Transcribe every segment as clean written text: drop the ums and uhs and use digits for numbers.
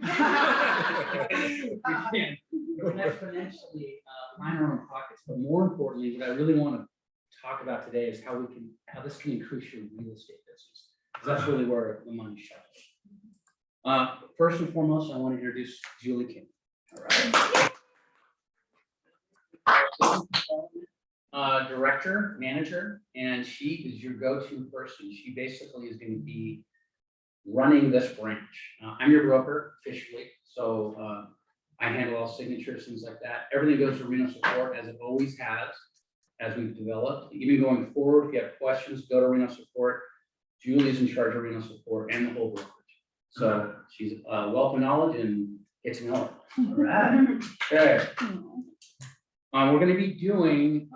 how can we can exponentially line our own pockets, but more importantly, what I really want to talk about today is how this can increase your real estate business. Because that's really where the money's shot. First and foremost, I want to introduce Julie King. All right. Director, manager, and she is your go-to person. She basically is going to be running this branch. I'm your broker officially, so I handle all signatures, things like that. Everything goes to Reno Support as it always has, as we've developed. Even going forward, if you have questions, go to Reno Support. Julie's in charge of Reno Support and the whole brokerage. So she's a wealth of knowledge and get to know it. All right. Okay. We're going to be doing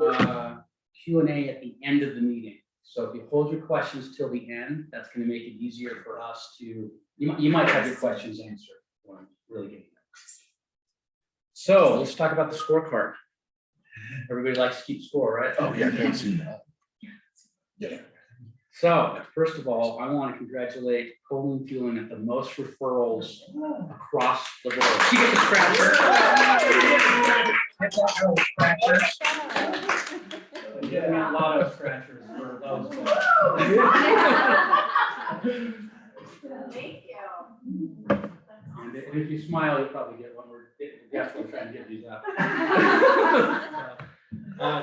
Q&A at the end of the meeting. So if you hold your questions till the end, that's going to make it easier for us to, you might have your questions answered when I'm really getting there. So let's talk about the scorecard. Everybody likes to keep score, right? Oh, yeah, thanks. Yeah. So first of all, I want to congratulate Colleen Fueling at the most referrals across the board. She gets a scratcher. Getting a lot of scratchers for those. Thank you. And if you smile, you'll probably get one. We're definitely trying to get these up.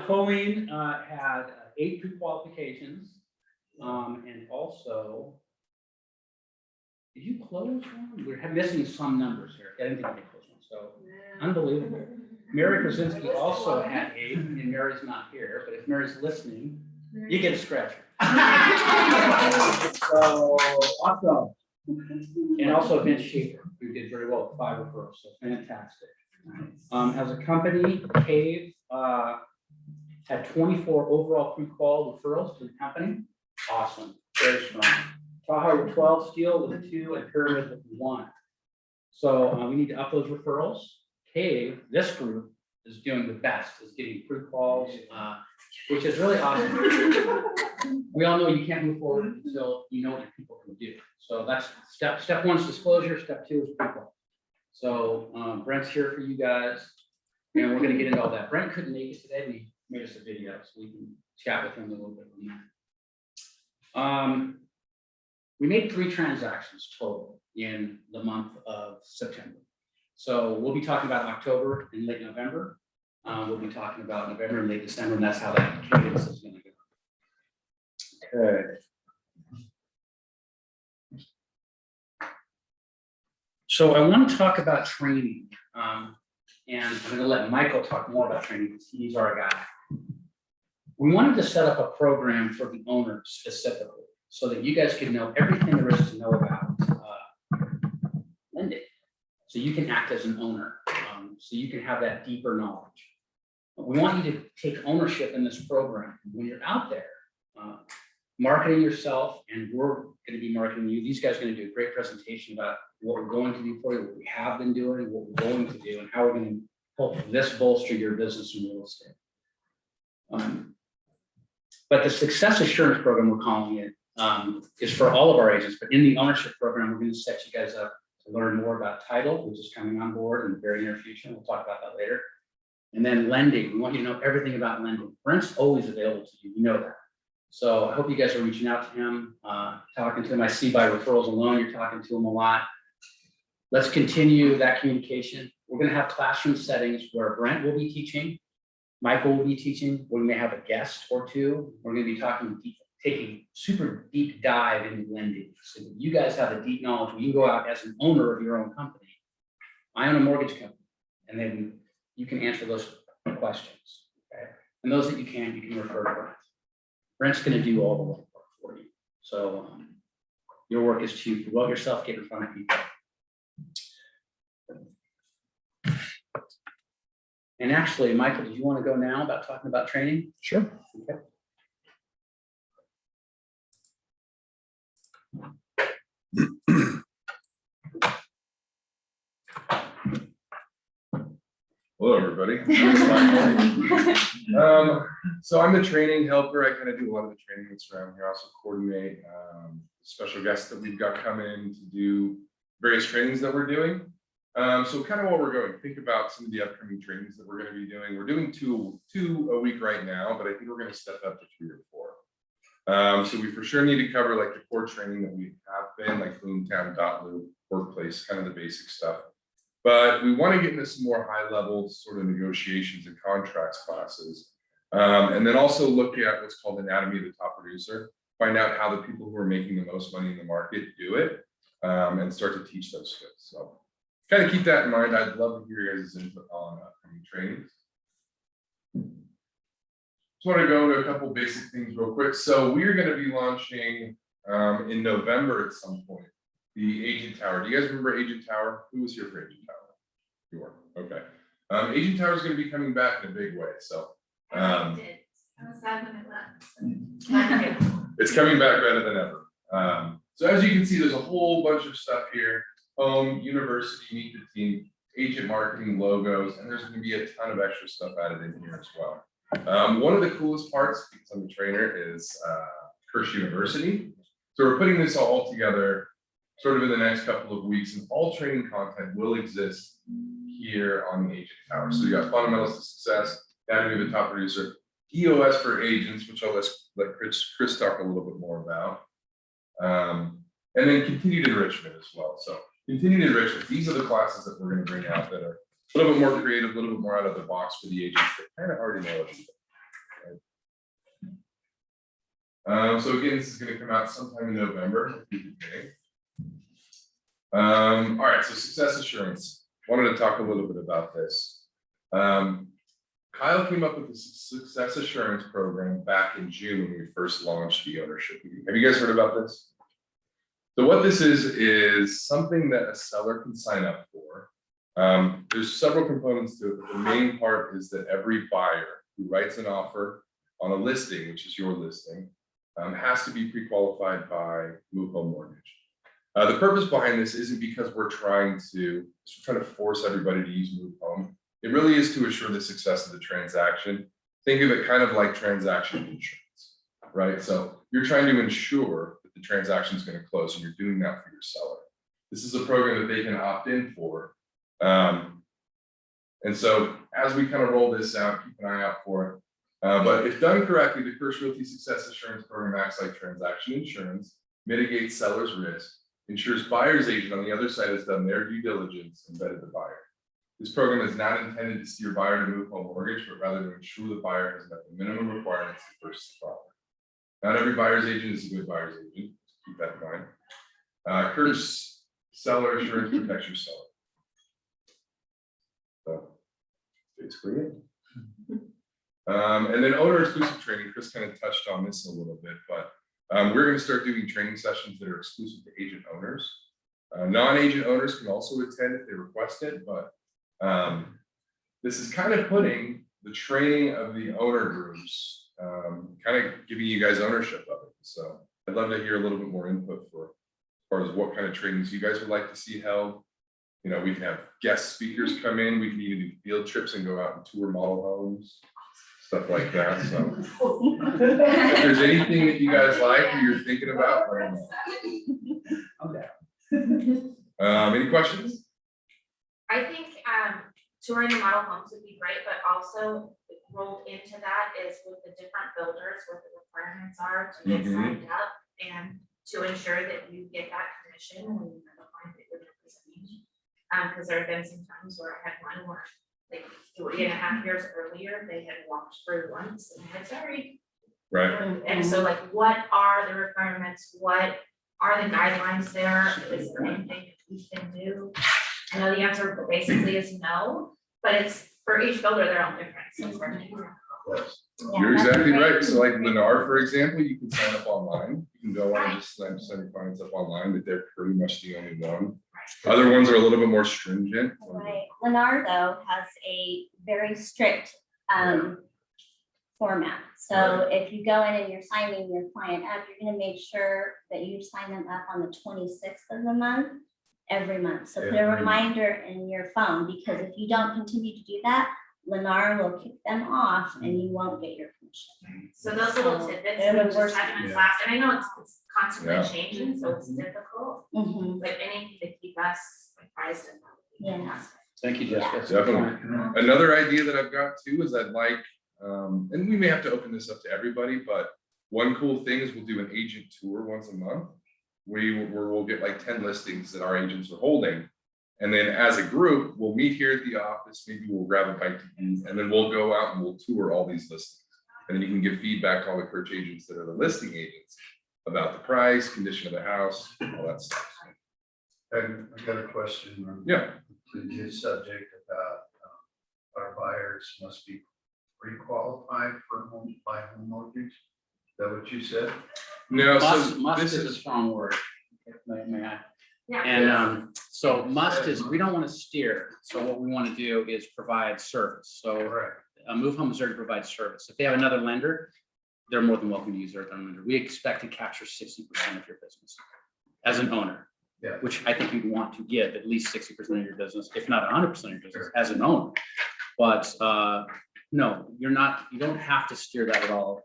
Colleen had 8 pre-qualifications. And also, did you close one? We're missing some numbers here. I didn't think we closed one, so unbelievable. Mary Krasinski also had 8, and Mary's not here, but if Mary's listening, you get a scratcher. So awesome. And also Vince Schaefer, who did very well with 5 referrals, so fantastic. As a company, Cave had 24 overall pre-qual referrals to the company. Awesome, very strong. Tahoe with 12, Steel with 2, and Pyramid with 1. So we need to up those referrals. Cave, this group is doing the best, is getting pre-quals, which is really awesome. We all know you can't move forward until you know what your people can do. So that's step 1 is disclosure, step 2 is pre-qual. So Brent's here for you guys, and we're going to get into all that. Brent couldn't make it today. We made us a video, so we can chat with him a little bit on that. We made 3 transactions total in the month of September. So we'll be talking about October and late November. We'll be talking about November and late December, and that's how that cadence is going to go. Okay. So I want to talk about training, and I'm going to let Michael talk more about training because he's our guy. We wanted to set up a program for the owners specifically, so that you guys can know everything there is to know about lending. So you can act as an owner, so you can have that deeper knowledge. We want you to take ownership in this program. When you're out there marketing yourself, and we're going to be marketing you, these guys are going to do a great presentation about what we're going to do for you, what we have been doing, what we're going to do, and how we're going to help this bolster your business in real estate. But the Success Assurance Program, we're calling it, is for all of our agents. But in the ownership program, we're going to set you guys up to learn more about title, which is coming on board in the very near future. We'll talk about that later. And then lending. We want you to know everything about lending. Brent's always available to you. You know that. So I hope you guys are reaching out to him, talking to him. I see by referrals alone, you're talking to him a lot. Let's continue that communication. We're going to have classroom settings where Brent will be teaching. Michael will be teaching. We may have a guest or 2. We're going to be talking deep, taking super deep dive into lending. So that you guys have a deep knowledge. You can go out as an owner of your own company. I own a mortgage company, and then you can answer those questions. Okay? And those that you can refer to Brent. Brent's going to do all the work for you. So your work is to promote yourself, get in front of people. And actually, Michael, did you want to go now about talking about training? Sure. Okay. Hello, everybody. So I'm the training helper. I kind of do a lot of the training that's around here. I also coordinate special guests that we've got coming to do various trainings that we're doing. So kind of what we're going, think about some of the upcoming trainings that we're going to be doing. We're doing two a week right now, but I think we're going to step up to 3 or 4. So we for sure need to cover like the core training that we have been, like Boomtown, Dotloop, Workplace, kind of the basic stuff. But we want to get into some more high level sort of negotiations and contracts classes. And then also look at what's called anatomy of the top producer, find out how the people who are making the most money in the market do it, and start to teach those skills. So kind of keep that in mind. I'd love to hear your guys' input on upcoming trainings. Just want to go into a couple basic things real quick. So we're going to be launching in November at some point, the Agent Tower. Do you guys remember Agent Tower? Who was here for Agent Tower? You were, okay. Agent Tower is going to be coming back in a big way. So I was sad when it left. it's coming back better than ever. So as you can see, there's a whole bunch of stuff here. Home, university, meet the team, agent marketing, logos, and there's going to be a ton of extra stuff added in here as well. One of the coolest parts, because I'm a trainer, is Kirsch University. So we're putting this all together sort of in the next couple of weeks, and all training content will exist here on the Agent Tower. So you got fundamentals to success, anatomy of the top producer, EOS for agents, which I'll let Chris talk a little bit more about. And then continued enrichment as well. So continued enrichment, these are the classes that we're going to bring out that are a little bit more creative, a little bit more out of the box for the agents that kind of already know it. Right? So again, this is going to come out sometime in November. All right, so success assurance. Wanted to talk a little bit about this. Kyle came up with the success assurance program back in June when we first launched the ownership meeting. Have you guys heard about this? So what this is something that a seller can sign up for. There's several components to it, but the main part is that every buyer who writes an offer on a listing, which is your listing, has to be pre-qualified by Move Home Mortgage. The purpose behind this isn't because we're trying to force everybody to use Move Home. It really is to assure the success of the transaction. Think of it kind of like transaction insurance, right? So you're trying to ensure that the transaction is going to close, and you're doing that for your seller. This is a program that they can opt in for. And so as we kind of roll this out, keep an eye out for it. But if done correctly, the Kirsch Realty Success Assurance Program acts like transaction insurance, mitigates seller's risk, ensures buyer's agent on the other side has done their due diligence and vetted the buyer. This program is not intended to steer buyer to Move Home Mortgage, but rather to ensure the buyer has met the minimum requirements to purchase the property. Not every buyer's agent is a good buyer's agent. Keep that in mind. Kirsch Seller Assurance protects your seller. So basically it. And then owner exclusive training. Chris kind of touched on this a little bit, but we're going to start doing training sessions that are exclusive to agent owners. Non-agent owners can also attend if they request it, but this is kind of putting the training of the owner groups, kind of giving you guys ownership of it. So I'd love to hear a little bit more input for as far as what kind of trainings you guys would like to see held. You know, we can have guest speakers come in. We can even do field trips and go out and tour model homes, stuff like that. So if there's anything that you guys like or you're thinking about, let me know. Any questions? I think touring the model homes would be great, but also rolled into that is with the different builders, what the requirements are to get signed up and to ensure that you get that commission when you have a client that you're representing. Because there have been some times where I had one where like 3.5 years earlier, they had walked through once and I said, sorry. Right. And so like, what are the requirements? What are the guidelines there? Is there anything that we can do? I know the answer basically is no, but it's for each builder, they're all different. So it's hard to figure out. You're exactly right. So like Lennar, for example, you can sign up online. You can go on and just send your clients up online, but they're pretty much the only one. Other ones are a little bit more stringent. Right. Lennar though has a very strict format. So if you go in and you're signing your client up, you're going to make sure that you sign them up on the 26th of the month every month. So put a reminder in your phone, because if you don't continue to do that, Lennar will kick them off and you won't get your commission. So those little So, tidbits, it we would work. just have them in Yeah. class, and I know it's constantly Yeah. changing, so it's difficult, Mhm. but anything to keep us apprised of that would be Yeah. fantastic. Thank you, Jessica. That's a good Definitely. point. Another idea that I've got too is I'd like, and we may have to open this up to everybody, but one cool thing is we'll do an agent tour once a month. Where we'll get like 10 listings that our agents are holding. And then as a group, we'll meet here at the office, maybe we'll grab a bite to eat, and then we'll go out and we'll tour all these listings. And then you can give feedback to all the Kirch agents that are the listing agents about the price, condition of the house, all that stuff. And I got a question on Yeah, the previous subject about our buyers must be pre-qualified for home mortgage. Is that what you said? no, Must, so must this is a is, strong word. May I? Yeah. And so must is, we don't want to steer. So what we want to do is provide service. So Correct. Move Home Missouri provides service. If they have another lender, they're more than welcome to use their own lender. We expect to capture 60% of your business as an owner. Yeah. Which I think you'd want to give at least 60% of your business, if not 100% of your business as an owner. But no, you don't have to steer that at all.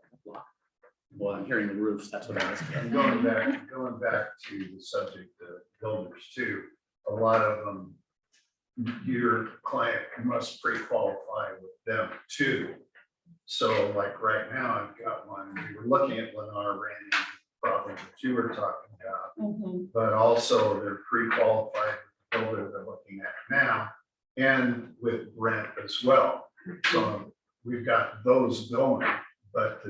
Well, I'm hearing the roofs, that's what I was. And going back to the subject of builders too, a lot of them, your client must pre-qualify with them too. So like right now, I've got one, we were looking at Lennar Randy, problem that you were talking about, Mhm. but also they're pre-qualified with the builder they're looking at now, and with rent as well. So we've got those going, but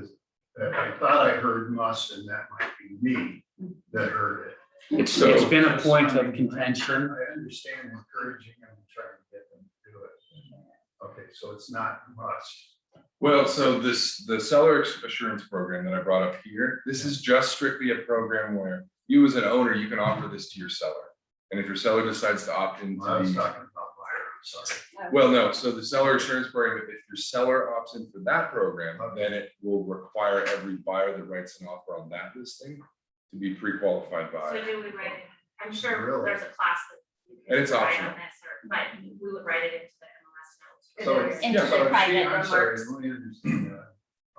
I thought I heard must, and that might be me that heard it. It's been a point of I contention. understand encouraging them and trying to get them to do it. Okay, so it's not must. well, so the seller assurance program that I brought up here, this is just strictly a program where you as an owner, you can offer this to your seller. And if your seller decides to opt into I was the, talking about buyer, I'm sorry. well, no, so the seller assurance program, if your seller opts in for that program, then it will require every buyer that writes an offer on that listing to be pre-qualified So by. do we write it, I'm sure Really? there's a class that. you can And it's write optional. on this, but we would write it into the MLS notes. So, It is into yeah, the so if private she, I'm sorry, remarks. let me understand that.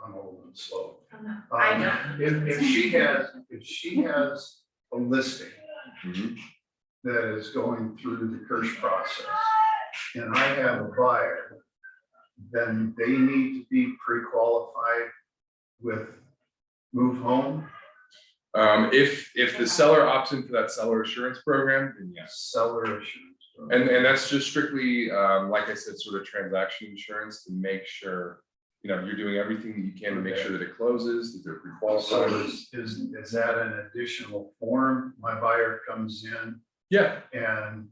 I'm old and slow. I Um, know. If she has a listing Mhm. that is going through the Kirsch process, and I have a buyer, then they need to be pre-qualified with Move Home, If the seller opts in for that seller assurance program, then yes. seller assurance. And that's just strictly, like I said, sort of transaction insurance to make sure, you're doing everything that you can to make sure that it closes, that they're So pre-qualified. is that an additional form? My buyer comes in Yeah, and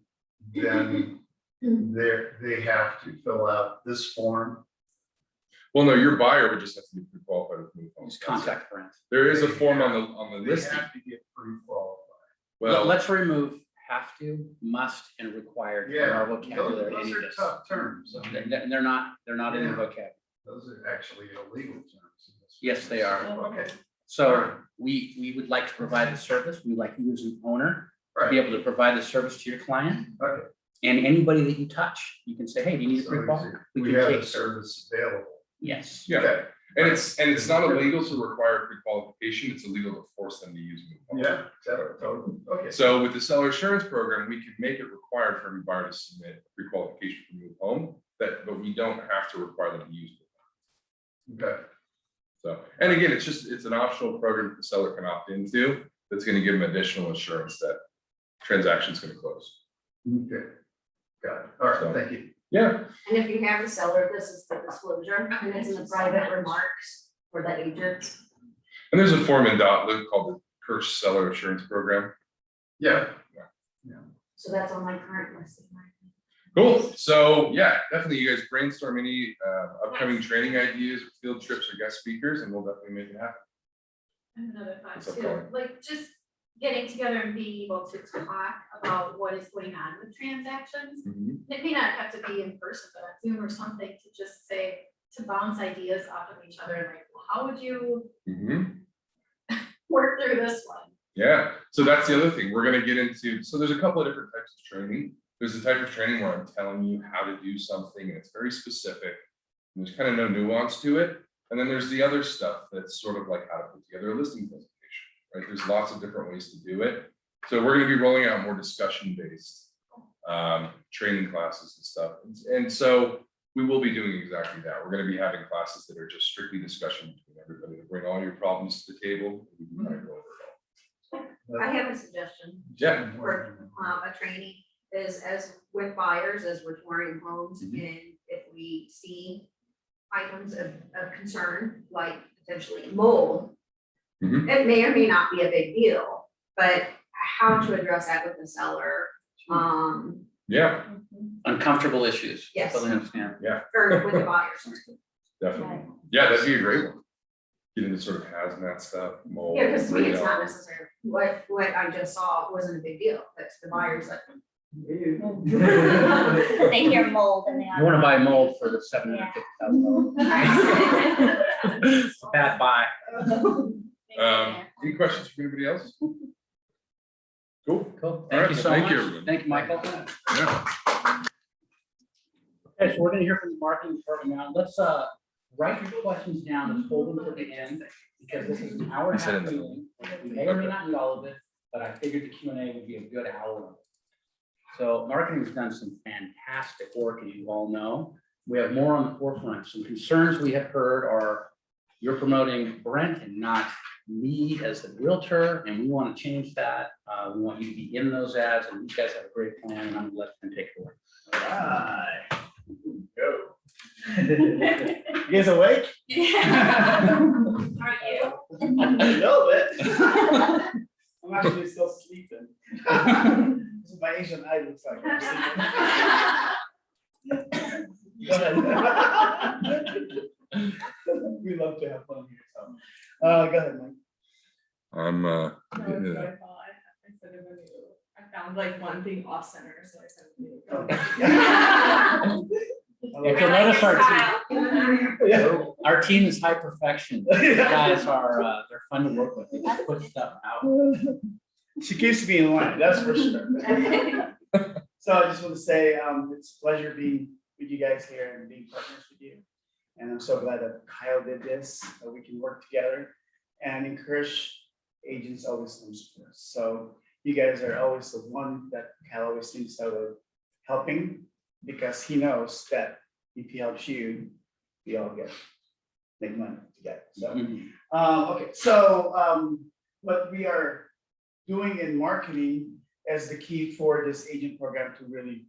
then they have to fill out this form. well, no, your buyer would just have to be pre-qualified with Move Home. Just contact Brent. There is a form on the They listing. have to get pre-qualified. Well, Let's remove have to, must, and required from our vocabulary. Those any are of this. tough terms. I mean, They're not in the Yeah. vocab. those are actually illegal terms. Yes, they are. Okay, So we would like to provide the service. We'd like you as an owner to be right, able to provide the service to your client. okay. And anybody that you touch, you can say, hey, do you need a So pre-qual? we can have take a service available. Yes. yeah, Okay, and it's not illegal to require pre-qualification, it's illegal to force them to use Move Home. yeah, totally, okay. So with the seller assurance program, we could make it required for every buyer to submit pre-qualification for Move Home, but we don't have to require them to use it. Okay, So, and again, it's an optional program that the seller can opt into, that's gonna give them additional assurance that transaction's gonna close. okay. Got it. All So- right, thank you. Yeah, And if you have a seller, this is the disclosure, and it's in the private remarks for the agent. and there's a form in Dotloop called the Kirsch Seller Assurance Program. Yeah, So that's on my current listing. Cool, so yeah, definitely you guys brainstorm any upcoming training ideas, field trips or guest speakers, and we'll definitely make it happen. And another thought What's up, too, Colin? like just getting together and being able to talk about what is going on with transactions. It may not have to be in person, but on Zoom or something to just say, to bounce ideas off of each other and like, well, how would you Mhm. work through this one? Yeah, so that's the other thing, we're gonna get into, so there's a couple of different types of training. There's a type of training where I'm telling you how to do something, and it's very specific. And there's kind of no nuance to it, And then there's the other stuff that's sort of like how to put together a listing presentation, right? There's lots of different ways to do it. So we're gonna be rolling out more discussion-based training classes and stuff. And so we will be doing exactly that. We're gonna be having classes that are just strictly discussion between everybody, to bring all your problems to the table. We can kind of go over it all. I have a suggestion Yeah. for a training is as with buyers, as we're touring homes, Mhm. and if we see items of concern, like potentially mold, Mhm. it may or may not be a big deal, but how to address that with the seller, Yeah, Uncomfortable issues. Yes. Totally understand. or with the buyers. definitely. Yeah, that'd be a great one. Get into sort of hazmat stuff, mold. Yeah, because to me, it's not radon. necessary. What I just saw wasn't a big deal, but to the buyers, like. They hear mold and they. You wanna buy mold for the $750,000. Bad buy. Any questions from anybody else? Cool. Cool. All Thank right, you so thank much. you, everyone. Thank you, Michael. Yeah. Okay, so we're gonna hear from the marketing department now. Let's write your questions down and hold them to the end, because this is an hour and a half meeting. We may or may not need all of it, but I figured the Q and A would be a good hour of it. So marketing's done some fantastic work, as you all know. We have more on the forefront. Some concerns we have heard are you're promoting Brent and not me as the realtor, and we want to change that. We want you to be in those ads, and you guys have a great plan, and I'm gonna let them take it away. Go. You guys awake? Are you? A little bit. I'm actually still sleeping. This is my Asian eye looks like. I'm sleeping. Go ahead. We love to have fun here, so. Go ahead, Mike. I'm No, getting so it. I thought I said it when I found like one thing off center, so I said. If you'll I like notice your Yeah. our team is high perfection. You guys are, they're fun to work with. They just put stuff out. She keeps me in line, that's for sure. So I just want to say, it's a pleasure being with you guys here and being partners with you. And I'm so glad that Kyle did this, that we can work together and encourage agents always comes first. So you guys are always the one that Kyle always thinks of helping, because he knows that if he helps you, we all make money together. So, okay, so what we are doing in marketing as the key for this agent program to really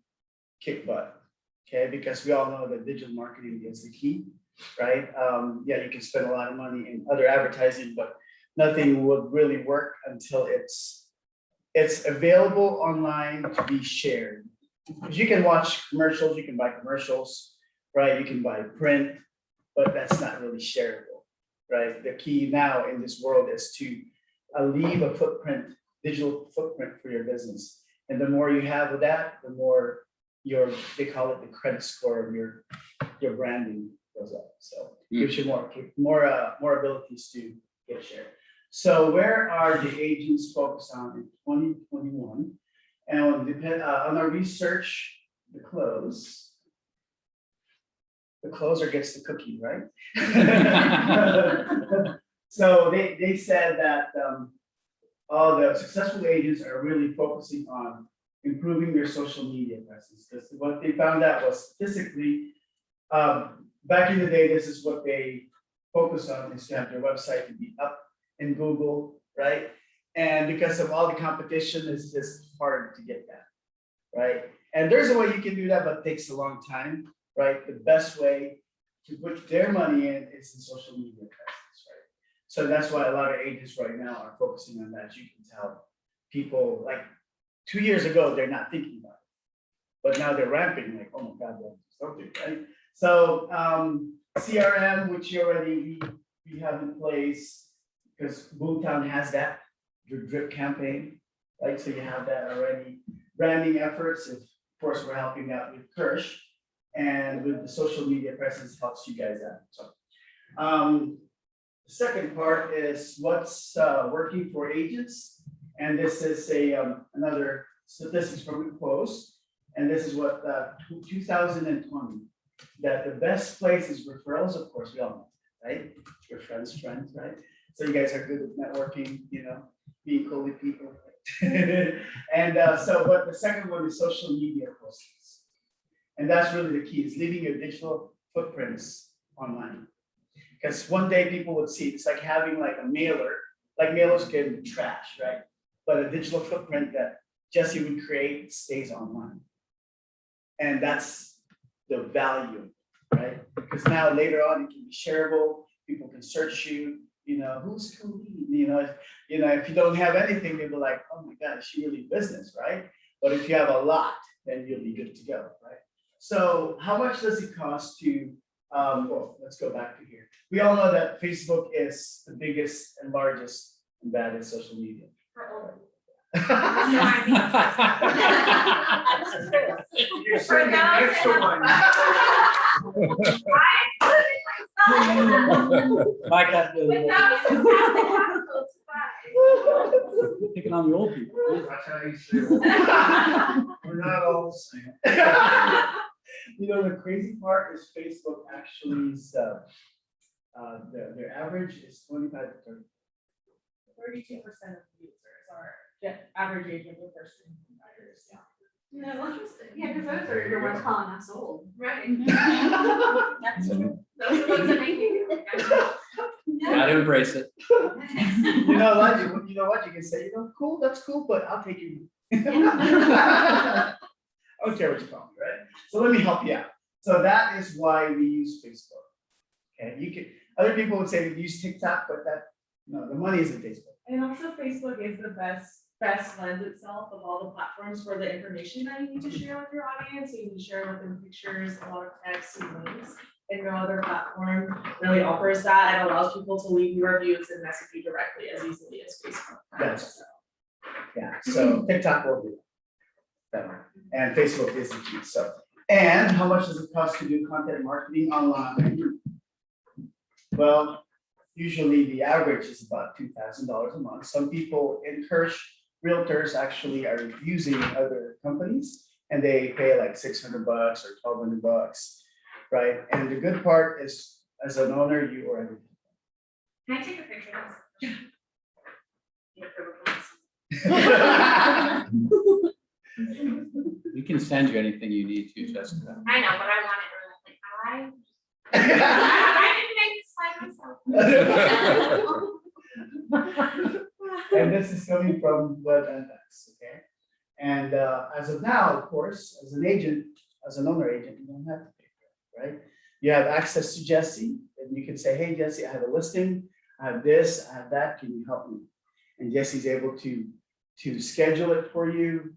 kick butt. Okay, because we all know that digital marketing is the key, right? Yeah, you can spend a lot of money in other advertising, but nothing would really work until it's available online to be shared. Because you can watch commercials, you can buy commercials, right? You can buy print, but that's not really shareable, right? The key now in this world is to leave a footprint, digital footprint for your business. And the more you have of that, the more they call it the credit score of your branding goes up. So gives you more abilities to get shared. So where are the agents focused on in 2021? And on our research, the closer gets the cookie, right? So they said that all the successful agents are really focusing on improving their social media presence. Because what they found out was statistically, back in the day, this is what they focus on, is to have their website to be up in Google, right? And because of all the competition, it's just hard to get that, right? And there's a way you can do that, but it takes a long time, right? The best way to put their money in is in social media presence, right? So that's why a lot of agents right now are focusing on that. You can tell people, like 2 years ago, they're not thinking about it, but now they're ramping, like, oh my God, that's something, right? So CRM, which we have in place, because Boomtown has that, your drip campaign, right? So you have that already. Branding efforts, of course, we're helping out with Kirsch, and with the social media presence helps you guys out. So the second part is what's working for agents, and this is another statistics from Quos, and this is what 2020, that the best place is referrals, of course, we all know, right? Your friends' friends, right? So you guys are good at networking, you know, being cool with people. And but the second one is social media postings. And that's really the key, is leaving your digital footprints online. Because one day people would see, it's like having like a mailer, like mailers get trash, right? But a digital footprint that Jesse would create stays online. And that's the value, right? Because now later on, it can be shareable, people can search you, you know, who's Colleen, if you don't have anything, they'll be like, oh my God, is she really business, right? But if you have a lot, then you'll be good to go, right? So how much does it cost to, well, let's go back to here. We all know that Facebook is the biggest and largest and baddest social media. For older. You're For sitting those next to one. Mike, that's really, Without the capital to buy. picking on the old people. That's how you say it. We're not all the same. You know, the crazy part is Facebook actually is, their average is 25 to 30. 32% of users are average age of the first home buyers. No, interesting. Yeah, because those are your ones calling us old. Right. That's true. Those are things that make me feel good. Gotta embrace it. You know what, you can say, you know, cool, that's cool, but I'll take you. I don't care what you call me, right? So let me help you out. So that is why we use Facebook. Okay, you can, other people would say we use TikTok, but no, the money is in Facebook. And also Facebook is the best lends itself of all the platforms for the information that you need to share with your audience. So you can share with them pictures, a lot of text and links. And no other platform really offers that and allows people to leave you reviews and message you directly as easily as Facebook. Yes. Yeah, so TikTok will do that. And Facebook is the key, so. And how much does it cost to do content marketing online? Well, usually the average is about $2,000 a month. Some people in Kirsch, realtors actually are using other companies and they pay like $600 or $1,200, right? And the good part is, as an owner, you are everything. Can I take a picture of this? We can send you anything you need to, Jessica. I know, but I want it really, like, I didn't make this slide myself. And this is coming from Web FX, okay? And as of now, of course, as an agent, as an owner agent, you don't have to pay for it, right? You have access to Jesse, and you can say, hey, Jesse, I have a listing, I have this, I have that, can you help me? And Jesse's able to schedule it for you,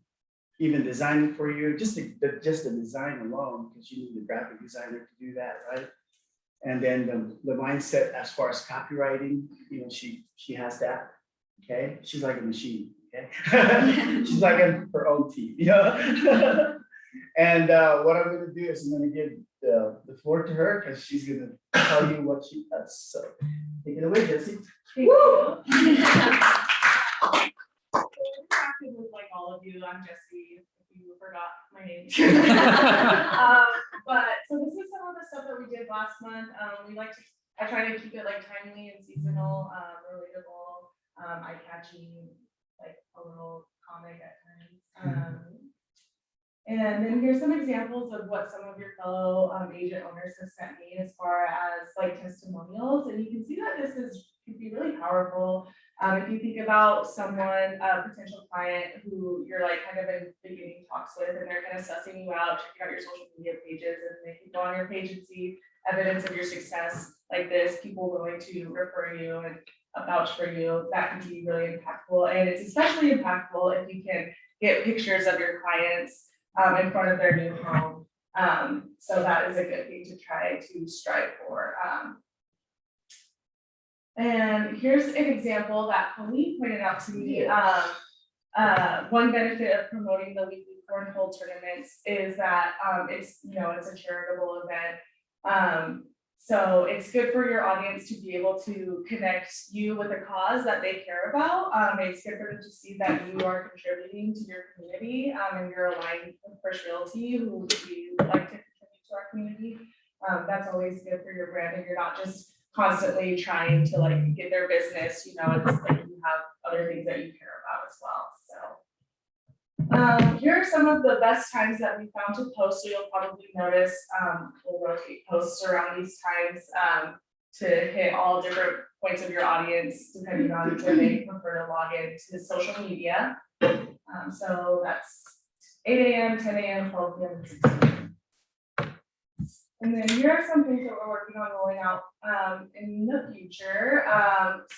even design it for you, just the design alone, because you need a graphic designer to do that, right? And then the mindset as far as copywriting, you know, she has that, okay? She's like a machine, okay? She's like her own team, you know? And what I'm gonna do is I'm gonna give the floor to her, because she's gonna tell you what she does, so take it away, Jesse. Interacted with like all of you, I'm Jessie, if you forgot my name. But so this is some of the stuff that we did last month. I try to keep it like timely and seasonal, relatable, eye-catchy, like a little comic at times. And then here's some examples of what some of your fellow agent owners have sent me as far as like testimonials. And you can see that this can be really powerful. If you think about someone, a potential client who you're like kind of in beginning talks with, and they're kind of sussing you out, checking out your social media pages, and they can go on your page and see evidence of your success like this, people willing to refer you and vouch for you, that can be really impactful. And it's especially impactful if you can get pictures of your clients in front of their new home. So that is a good thing to try to strive for. And here's an example that Colleen pointed out to me. One benefit of promoting the weekly cornhole tournaments is that it's a charitable event. So it's good for your audience to be able to connect you with a cause that they care about. It's good for them to see that you are contributing to your community and you're aligned with First Realty, who we like to contribute to our community. That's always good for your brand, and you're not just constantly trying to like get their business, you know, it's like you have other things that you care about as well, so. Here are some of the best times that we found to post, so you'll probably notice, we'll rotate posts around these times, to hit all different points of your audience, depending on where they prefer to log in to social media. So that's 8 AM, 10 AM, 12 PM, and 6 PM. And then here are some things that we're working on rolling out in the future.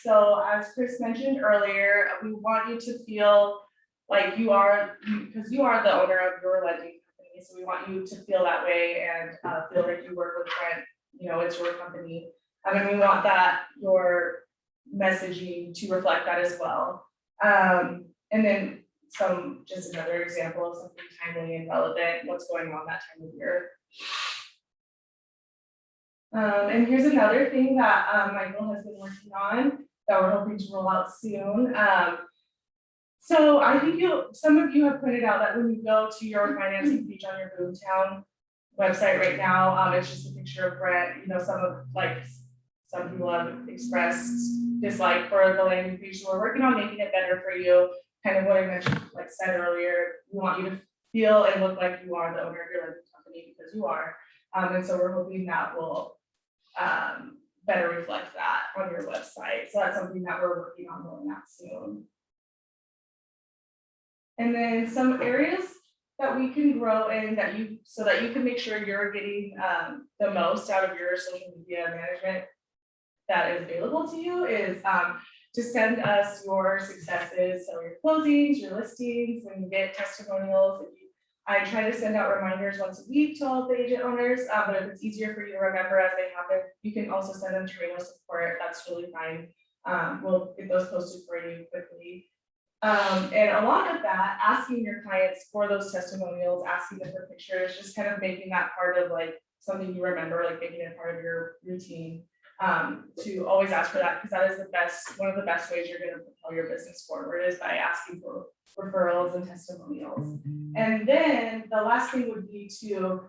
So as Chris mentioned earlier, we want you to feel like you are, because you are the owner of your lending company, so we want you to feel that way and feel like you work with Brent, you know, it's your company. And we want that, your messaging to reflect that as well. And then just another example of something timely and relevant, what's going on that time of year. And here's another thing that Michael has been working on that we're hoping to roll out soon. So I think some of you have pointed out that when you go to your financing page on your Boomtown website right now, it's just a picture of Brent, you know, some people have expressed dislike for the landing page, so we're working on making it better for you. Kind of what I mentioned, like said earlier, we want you to feel and look like you are the owner of your lending company, because you are. And so we're hoping that will better reflect that on your website. So that's something that we're working on rolling out soon. And then some areas that we can grow in so that you can make sure you're getting the most out of your social media management that is available to you is to send us your successes, so your closings, your listings, when you get testimonials. I try to send out reminders once a week to all the agent owners, but if it's easier for you to remember as they happen, you can also send them to Reno Support. That's really fine. We'll get those posted for you quickly. And along with that, asking your clients for those testimonials, asking them for pictures, just kind of making that part of like something you remember, like making it part of your routine. To always ask for that, because that is one of the best ways you're going to propel your business forward is by asking for referrals and testimonials. And then the last thing would be to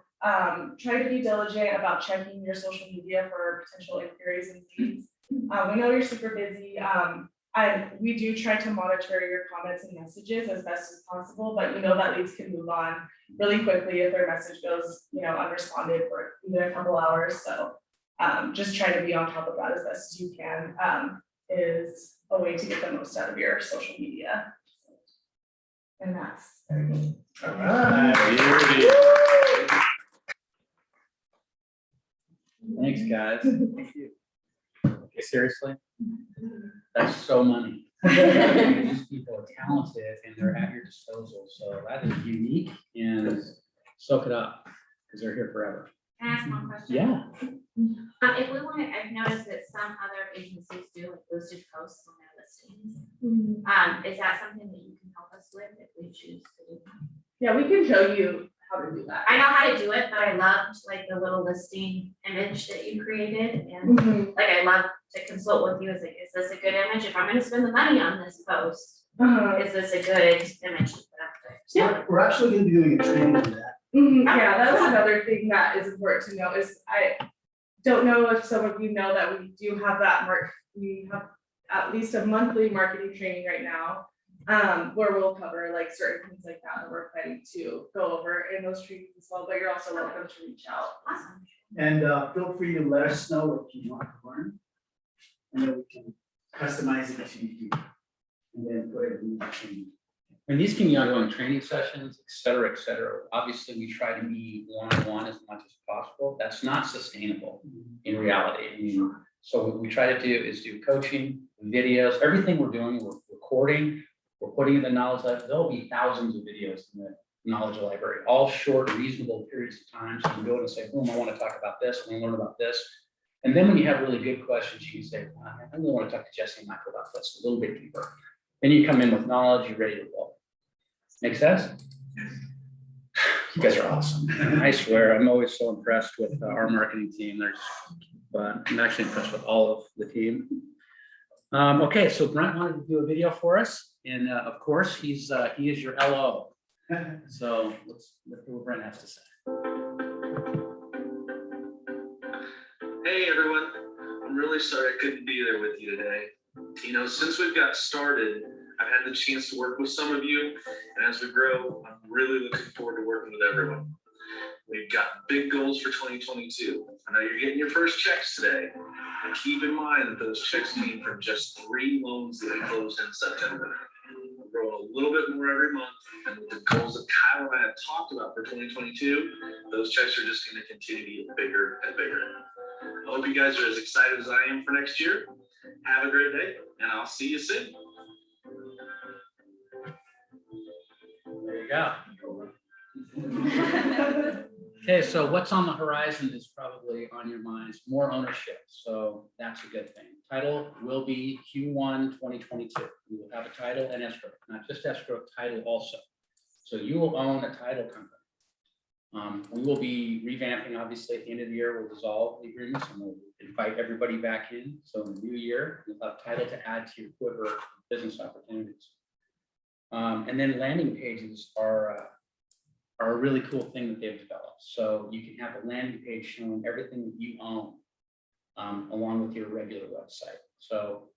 try to be diligent about checking your social media for potential inquiries and leads. We know you're super busy. We do try to monitor your comments and messages as best as possible, but we know that leads can move on really quickly if their message goes, you know, unresponded for even a couple hours. So just try to be on top of that as best as you can is a way to get the most out of your social media. And that's everything. All right. Thanks, guys. Okay, seriously? That's so money. These people are talented and they're at your disposal, so that is unique and soak it up, because they're here forever. Can I ask one question? Yeah. If we want to, I've noticed that some other agencies do like boosted posts on their listings. Is that something that you can help us with if we choose to do that? Yeah, we can show you how to do that. I know how to do it, but I loved like the little listing image that you created, and like I love to consult with you. Is like, is this a good image? If I'm going to spend the money on this post, is this a good image to put up there? Yeah, we're actually gonna be doing a training on that. Yeah, that's another thing that is important to know is I don't know if some of you know that we do have that we have at least a monthly marketing training right now, where we'll cover like certain things like that we're planning to go over in those trainings as well, but you're also welcome to reach out. Awesome. And feel free to let us know what you want to learn. And then we can customize it to you. And then put it in the training. And these can be ongoing training sessions, et cetera, et cetera. Obviously, we try to be one-on-one as much as possible. That's not sustainable in reality. I mean, so what we try to do is do coaching, videos, everything we're doing, we're recording, we're putting in the knowledge library. There'll be thousands of videos in the knowledge library, all short, reasonable periods of time. So you can go and say, boom, I want to talk about this, I want to learn about this. And then when you have really good questions, you can say, I really want to talk to Jesse and Michael about this a little bit deeper. Then you come in with knowledge, you're ready to roll. Make sense? You guys are awesome. I swear, I'm always so impressed with our marketing team. But I'm actually impressed with all of the team. Okay, so Brent wanted to do a video for us, and of course, he is your LO. So let's hear what Brent has to say. Hey everyone, I'm really sorry I couldn't be there with you today. You know, since we've got started, I've had the chance to work with some of you, and as we grow, I'm really looking forward to working with everyone. We've got big goals for 2022. I know you're getting your first checks today. And keep in mind that those checks came from just 3 loans that we closed in September. We're growing a little bit more every month, and with the goals that Kyle and I have talked about for 2022, those checks are just going to continue to get bigger and bigger. I hope you guys are as excited as I am for next year. Have a great day, and I'll see you soon. There you go. Okay, so what's on the horizon is probably on your minds, more ownership, so that's a good thing. Title will be Q1 2022. We will have a title and escrow, not just escrow, title also. So you will own a title company. We will be revamping, obviously, at the end of the year, we'll dissolve the agreements and we'll invite everybody back in. So in the new year, you'll have title to add to your quiver of business opportunities. And then landing pages are a really cool thing that they've developed. So you can have a landing page showing everything that you own, along with your regular website. So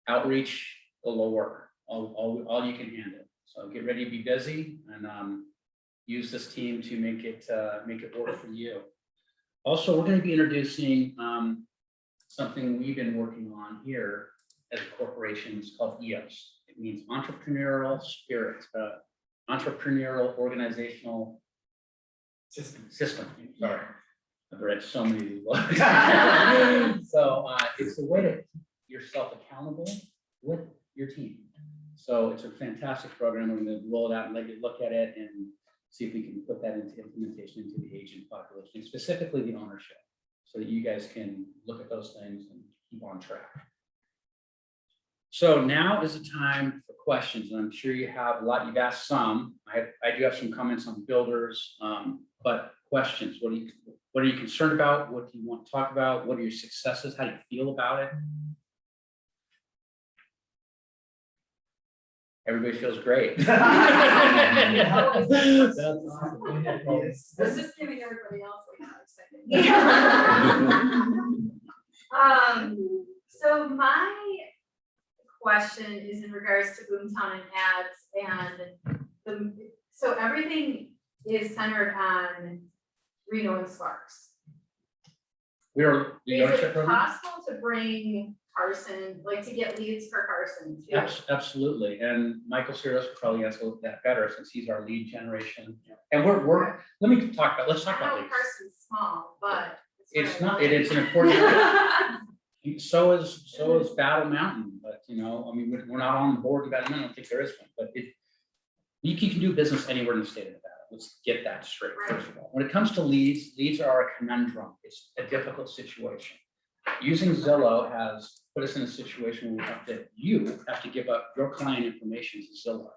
outreach galore, all you can handle. So get ready to be busy and use this team to make it work for you. Also, we're going to be introducing something we've been working on here as a corporation. It's called EOS. It means entrepreneurial spirit, entrepreneurial organizational system. Sorry, I've read so many of these words. So it's a way to keep yourself accountable with your team. So it's a fantastic program. We're going to roll it out and let you look at it and see if we can put that into implementation into the agent population, specifically the ownership, so that you guys can look at those things and keep on track. So now is the time for questions, and I'm sure you have a lot. You've asked some. I do have some comments on builders, but questions. What are you concerned about? What do you want to talk about? What are your successes? How do you feel about it? Everybody feels great. That's awesome. It's just giving everybody else like excited. So my question is in regards to Boomtown and ads, and so everything is centered on Reno and Sparks. We are the Is ownership it program. possible to bring Carson, like to get leads for Carson too? Absolutely, and Michael Ciros will probably answer that better since he's our lead generation. And we're let's talk I about know leads. Carson's small, but. It's not, it's an important. So is Battle Mountain, but I mean, we're not on the board of Battle Mountain. I don't think there is one, but you can do business anywhere in the state of Nevada. Let's get that straight first of all. When it comes to leads are a conundrum. It's a difficult situation. Using Zillow has put us in a situation where you have to give up your client information to Zillow.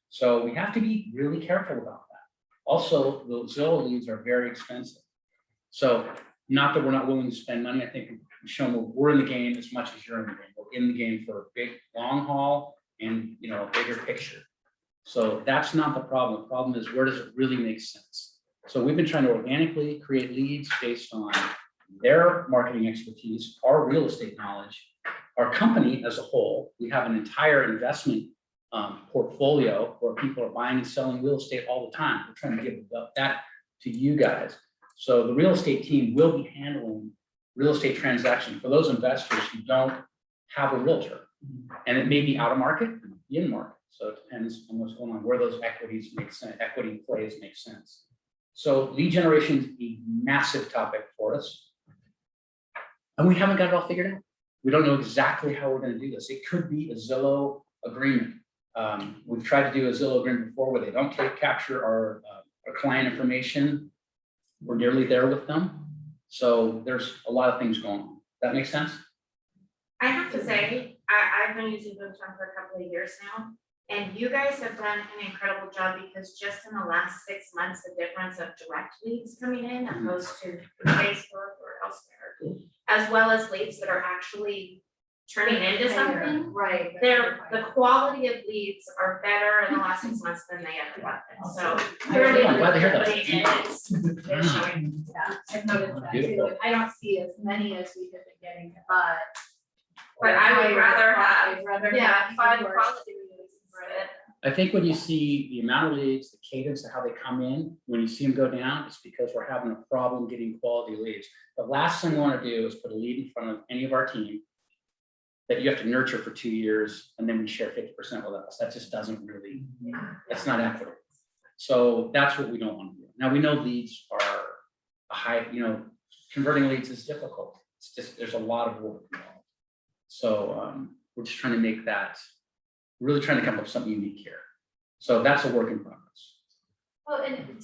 So we have to be really careful about that. Also, the Zillow leads are very expensive. So not that we're not willing to spend money. I think we've shown we're in the game as much as you're in the game. We're in the game for a big long haul and a bigger picture. So that's not the problem. The problem is, where does it really make sense? So we've been trying to organically create leads based on their marketing expertise, our real estate knowledge, our company as a whole. We have an entire investment portfolio where people are buying and selling real estate all the time. We're trying to give that to you guys. So the real estate team will be handling real estate transactions for those investors who don't have a realtor. And it may be out of market, in market. So it depends on what's going on, where those equities make sense, equity plays make sense. So lead generation is a massive topic for us. And we haven't got it all figured out. We don't know exactly how we're going to do this. It could be a Zillow agreement. We've tried to do a Zillow agreement before where they don't capture our client information. We're nearly there with them. So there's a lot of things going on. That makes sense? I have to say, I've been using Boomtown for a couple of years now, and you guys have done an incredible job because just in the last 6 months, the difference of direct leads coming in opposed to Facebook or elsewhere, as well as leads that are actually turning into something. Right. The quality of leads are better in the last 6 months than they ever have been. So Good. I'm glad to hear that. everybody is showing. Yeah, I've noticed that too. Beautiful. I don't see as many as we did. getting, but. But I would rather have, I'd rather yeah, have 5 yours. quality leads instead. I think when you see the amount of leads, the cadence of how they come in, when you see them go down, it's because we're having a problem getting quality leads. The last thing we want to do is put a lead in front of any of our team that you have to nurture for 2 years and then we share 50% with us. That just doesn't really, that's not equitable. So that's what we don't want to do. Now, we know leads are a high, converting leads is difficult. It's just, there's a lot of work involved. So we're just trying to make that, really trying to come up with something unique here. So that's a work in progress. Well, and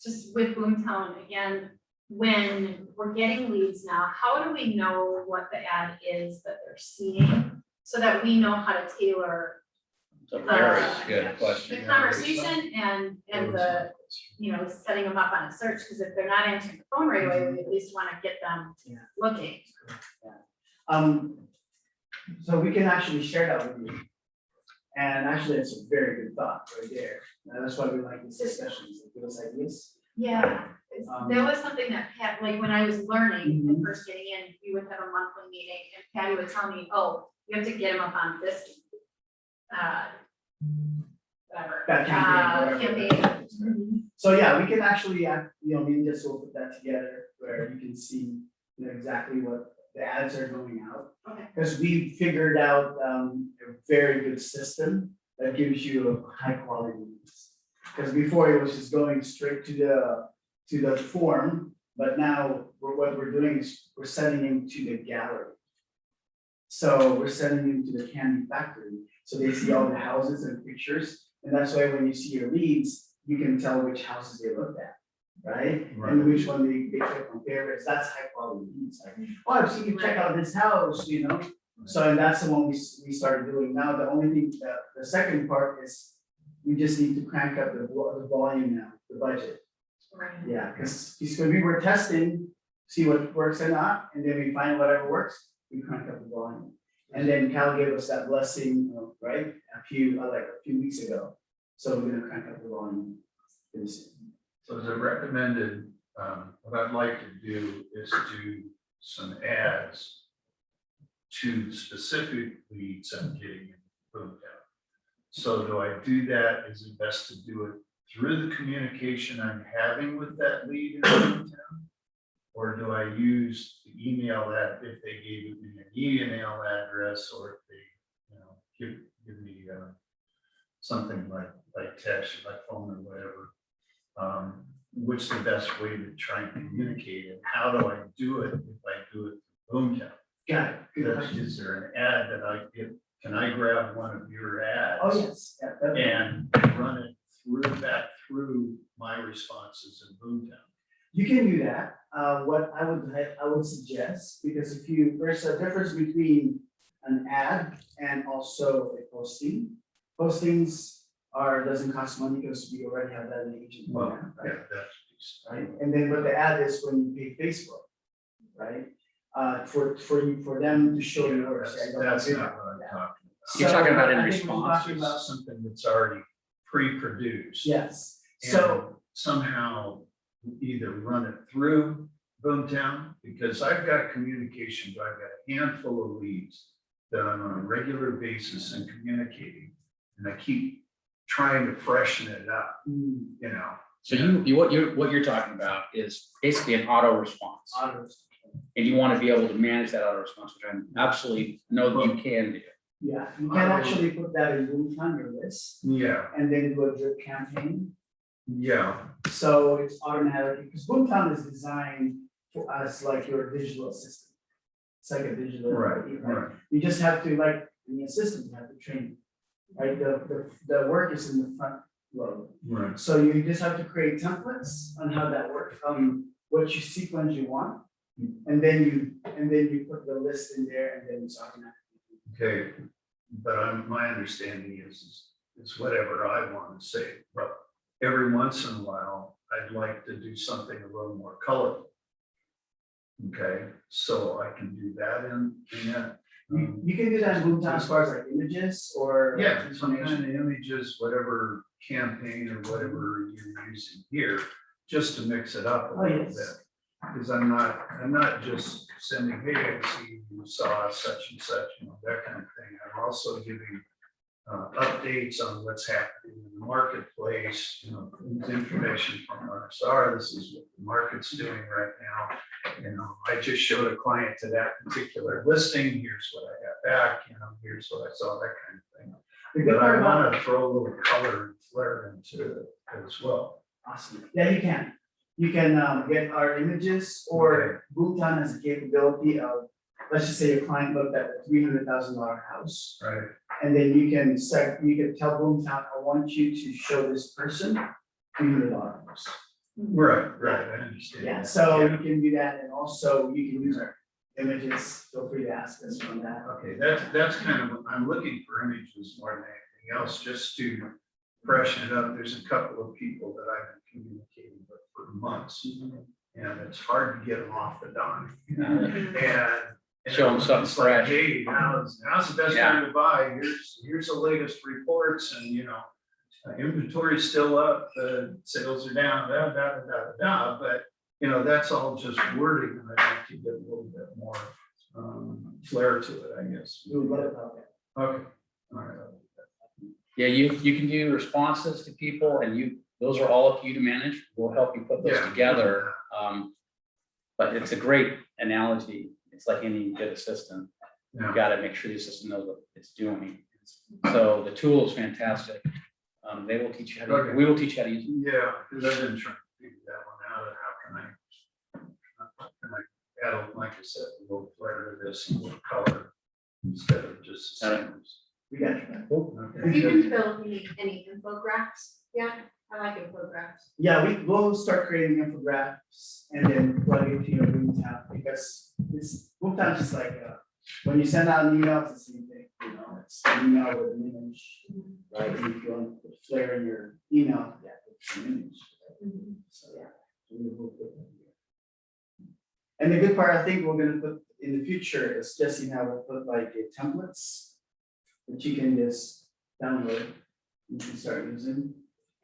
just with Boomtown, again, when we're getting leads now, how do we know what the ad is that they're seeing? So that we know how to tailor It's a very good the question. conversation and the, setting them up on a search, because if they're not answering the phone right away, we at least want to get them looking. So we can actually share that with you. And actually, it's a very good thought right there. And that's why we like these discussions, like, give us ideas. Yeah, that was something that Pat, like when I was learning and Mhm. first getting in, we would have a monthly meeting and Patty would tell me, oh, you have to get them up on this. Whatever. That campaign, whatever. Campaign. So yeah, we can actually, me and Jess will put that together where you can see, exactly what the ads are going out. Okay. Because we figured out a very good system that gives you a high quality leads. Because before it was just going straight to the form, but now what we're doing is we're sending them to the gallery. So we're sending them to the candy factory, so they see all the houses and pictures, and that's why when you see your leads, you can tell which houses they looked at, right? And which one they click on favorites, that's high quality leads, like, oh, I've seen you check out this house, So, and that's the one we started doing. Now, the only thing, the second part is we just need to crank up the volume now, the budget. Right. Yeah, because we were testing, see what works or not, and then we find whatever works, we crank up the volume. And then Cal gave us that blessing, right, a few weeks ago. So we're gonna crank up the volume. pretty soon. So as I recommended, what I'd like to do is do some ads to specific leads I'm getting in Boomtown. So do I do that? Is it best to do it through the communication I'm having with that lead in Boomtown? Or do I use the email ad if they gave me an email address, or if they, give me something like text, or by phone or whatever? What's the best way to try and communicate it? How do I do it if I do it through Boomtown? Got it, good question. Is there an ad that I get? Can I grab one of your ads? Oh, yes, yeah, definitely. And run it through my responses in Boomtown? You can do that. What I would suggest, because there's a difference between an ad and also a posting. Postings doesn't cost money because we already have that in the agent program, Yeah, right? that's. Right, and then but the ad is when you pay Facebook, right? For them to show your work. That's not what I'm talking about. You're talking about in I think we're response. talking about Something that's already pre-produced. Yes, And so, somehow either run it through Boomtown, because I've got communication, but I've got a handful of leads that I'm on a regular basis and communicating. And I keep trying to freshen it up, So what you're talking about is basically an auto response. And you want to be able to manage that auto response, which I absolutely know that you can do. yeah, you can actually put that in Boomtown your list Yeah, and then do a drip campaign. yeah, So it's automatic, because Boomtown is designed for us like your digital assistant. It's like a digital. right. You just have to, like, in the assistant, you have to train, right? The work is in the front load. Right. So you just have to create templates on how that works, what you sequence you want. And then you put the list in there and then it's automatic. Okay, but my understanding is whatever I want to say, but every once in a while, I'd like to do something a little more colorful. Okay, so I can do that in that. You can do that in Boomtown as far as like images or. Yeah, some kind of images, whatever campaign or whatever you're using here, just to mix it up a Oh, little yes. bit. Because I'm not just sending, hey, I see you saw such and such, you know, that kind of thing. I'm also giving updates on what's happening in the marketplace, you know, information from RSR. This is what the market's doing right now. You know, I just showed a client to that particular listing. Here's what I got back, you know, here's what I saw, that kind of thing. The good But part I about want to throw a little color and flair into it as well. Awesome. Yeah, you can. You can get our images, or Boomtown has a capability of, let's just say your client looked at a $300,000 house. Right. And then you can tell Boomtown, I want you to show this person $300 house. Right, I understand. Yeah, so you can do that, and also you can use our images. Feel free to ask us from that. Okay, that's kind of, I'm looking for images more than anything else, just to freshen it up. There's a couple of people that I've been communicating with for months, and it's hard to get them off the dime. And Show 'em something it's like, fresh. hey, now's the best time to buy. Here's the latest reports, and you know, inventory's still up, sales are down, but you know, that's all just wording, and I'd like to get a little bit more flair to it, I guess. We would love that. Okay, all right. Yeah, you can do responses to people, and those are all up to you to manage. We'll help you put those Yeah. together. But it's a great analogy. It's like any good assistant. Yeah. You gotta make sure the system knows what it's doing. So the tool is fantastic. They will teach you how to, Okay. we will teach you how to use it. Yeah, because I've been trying to figure that one out, and how can I add, like I said, a little flair to this, a little color, instead of just. Got it. We got you. Okay, Have you good. been building any infographics? Yeah, I like infographics. Yeah, we'll start creating infographics and then plug it to your Boomtown, because Boomtown's just like, when you send out an email, it's the same thing, you know, it's an email with an image. Right, and if you want to put flair in your email, yeah, it's an image. So, yeah. We'll put that here. And the good part, I think we're gonna put in the future is just, you know, we'll put like templates that you can just download, you can start using.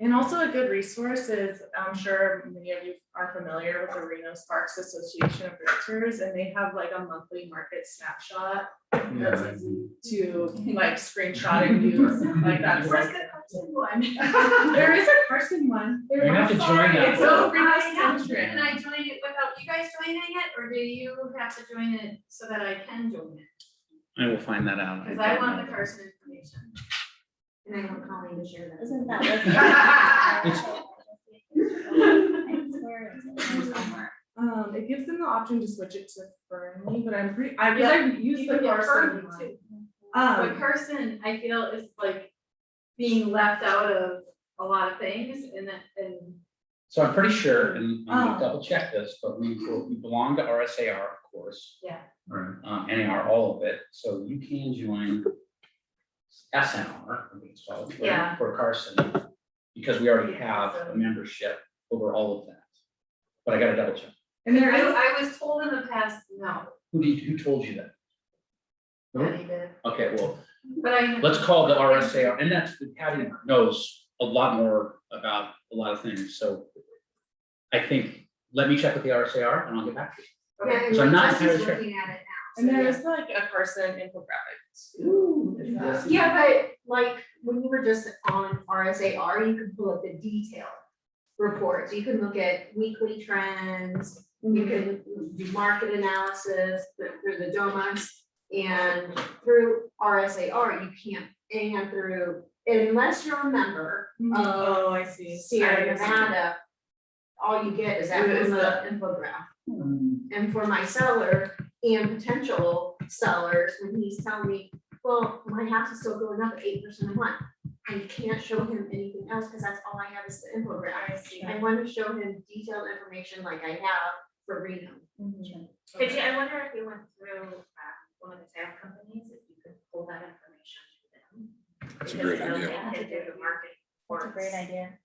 And also a good resource is, I'm sure many of you are familiar with the Reno Sparks Association of Realtors, and they have like a monthly market snapshot. That's easy to like screenshot and use, like that's Where's like. the Carson one? There is a Carson one. You have to join that. It's so I have to- Reno-centric. Can I join it without you guys joining it, or do you have to join it so that I can join it? I will find that out. Because I want the Carson information. And I want Colleen to share that. Isn't that what? I swear it's in there somewhere. It gives them the option to switch it to Fernley, but I've used the can get Carson Fernley one. too. But Um, Carson, I feel is like being left out of a lot of things and So I'm pretty sure, and I'm Oh. gonna double check this, but we belong to RSAR, of course. Right. NAR, all of it, so you can join SNR, I think it's called, Yeah. for Carson, because we already have a membership over all of that. But I gotta double check. and there is, I was told in the past, no, Who told you that? Patty did, Okay, well, but I. let's call the RSAR, and that's, Patty knows a lot more about a lot of things, so I think, let me check with the RSAR and I'll get back to you. Yeah, So I'm not Jesse's entirely sure. looking at it now. and so there yeah. is like a Carson infographic. Ooh, Yeah. Yeah, but like when you were just on RSAR, you could pull up the detailed reports. You can look at weekly trends. You can do market analysis through the DOMAS, and through RSAR, you can't, and through, unless you're a member of Oh, I see. Sierra I see. Nevada, all you get is that Is one the- infographic. And for my seller and potential sellers, when he's telling me, well, my house is still going up at 8% a month. I can't show him anything else because that's all I have is the infographic. I want to show him detailed information like I have for Reno. Could you, I wonder if you went through one of the tab companies, if you could pull that information to them. That's a great Because they'll idea. get to do the marketing That's a for great us. idea.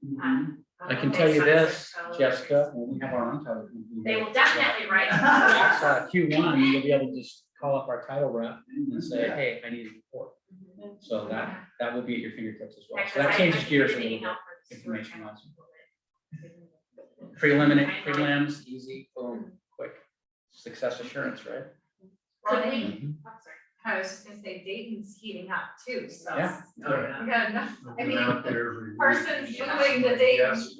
I can tell you this, Jessica, when we have our own title. They will definitely write. Q1, you'll be able to just call up our title rep and say, hey, I need a report. So that will be at your fingertips as well. So that changes gears a little bit, information wise. prelims, easy, boom, quick. Success assurance, right? Could we, Mhm. I'm sorry. I was just gonna say Dayton's heating up too, so. Yeah. We got enough, I Get mean, out there every week. Parsons moving to Dayton. Yes.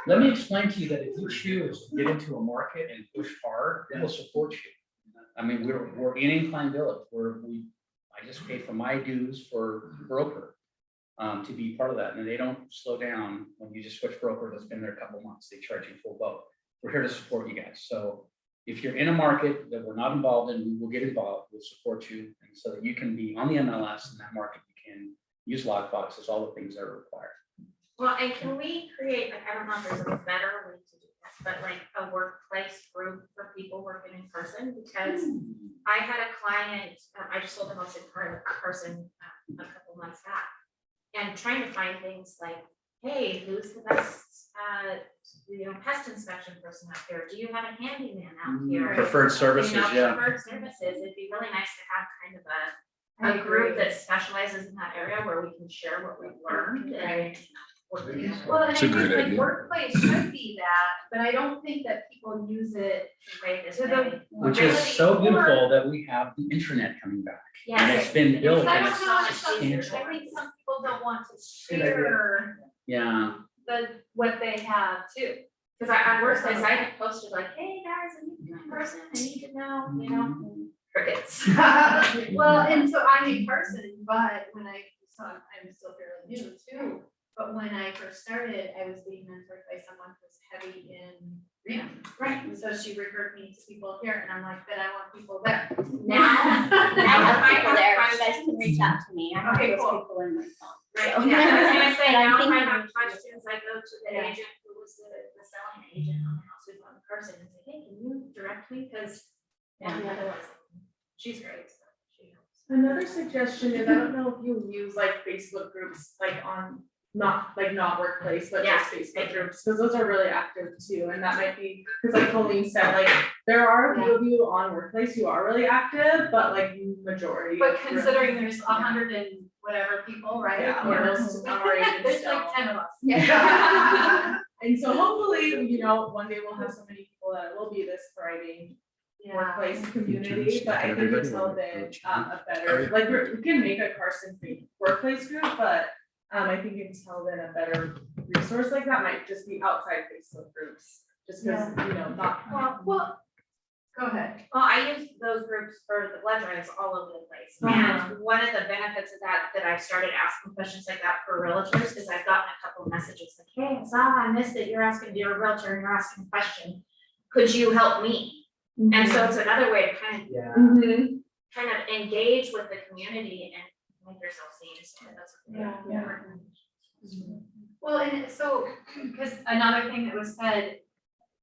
Let me explain to you that if you choose to get into a market and push hard, it will support you. I mean, we're in Incline Village, I just paid for my dues for broker. To be part of that, and they don't slow down when you just switch broker that's been there a couple months, they charge you full boat. We're here to support you guys, so if you're in a market that we're not involved in, we will get involved, we'll support you, and so that you can be on the MLS in that market, you can use lockboxes, all the things that are required. Well, and can we create, like, I don't know if there's a better way to do this, but like a workplace group for people working in person, because I had a client, I just sold a house in person a couple months back. And trying to find things like, hey, who's the best, pest inspection person out there? Do you have a handyman out here? Preferred services, You know, yeah. Preferred services, it'd be really nice to have kind of a group that specializes in that area where we can share what we've learned and work together. Well, and I It's a think great like idea. workplace should be that, but I don't think that people use it Right, this to way. the. Which is so beautiful that we have the internet coming back, and it's Yes. been built Because I and don't it's know, it's some- substantial. I think some people don't want to Good idea. share Yeah, what they have too. Cause I workplace, I had posted like, hey guys, I need to know in person, I need to know, you know, crickets. Well, and so I'm a person, but when I'm still fairly new too. But when I first started, I was being mentored by someone who's heavy in rehab. Right. And so she referred me to people here and I'm like, but I want people there. Now, I have I people there, you questions. guys can reach out to me, I have Okay, those cool. people in my phone. Right, So- yeah, I was gonna say, But I'm now if I thinking have of- questions, I go to the Yeah. agent who was the selling agent on the house with one person and say, hey, can you direct me? Cause otherwise, she's great, so she helps. Another suggestion is, I don't know if you use like Facebook groups, like on, not workplace, but Yeah. just Facebook groups, because those are really active too, and that might be, because like Colleen said, like, there are a few of you on workplace who are really active, but like majority. But of- considering there's 100 and whatever people, right? Yeah, Or- most are agents There's still. like 10 of us. Yeah. And so hopefully, one day we'll have so many people that it will be this thriving workplace community, but I think until then, a better, like, we can make a Carson workplace group, but I think until then, a better resource like that might just be outside Facebook groups, just because, not. Well, go ahead. Well, I use those groups for the blood drives all over the place. Uh-huh. And one of the benefits of that I've started asking questions like that for realtors is I've gotten a couple of messages like, hey, I saw, I missed it, you're asking, you're a realtor and you're asking a question. Could you help me? And so it's another way to kind of Yeah. kind of engage with the community and make yourself seen, so that's. Well, and so, because another thing that was said,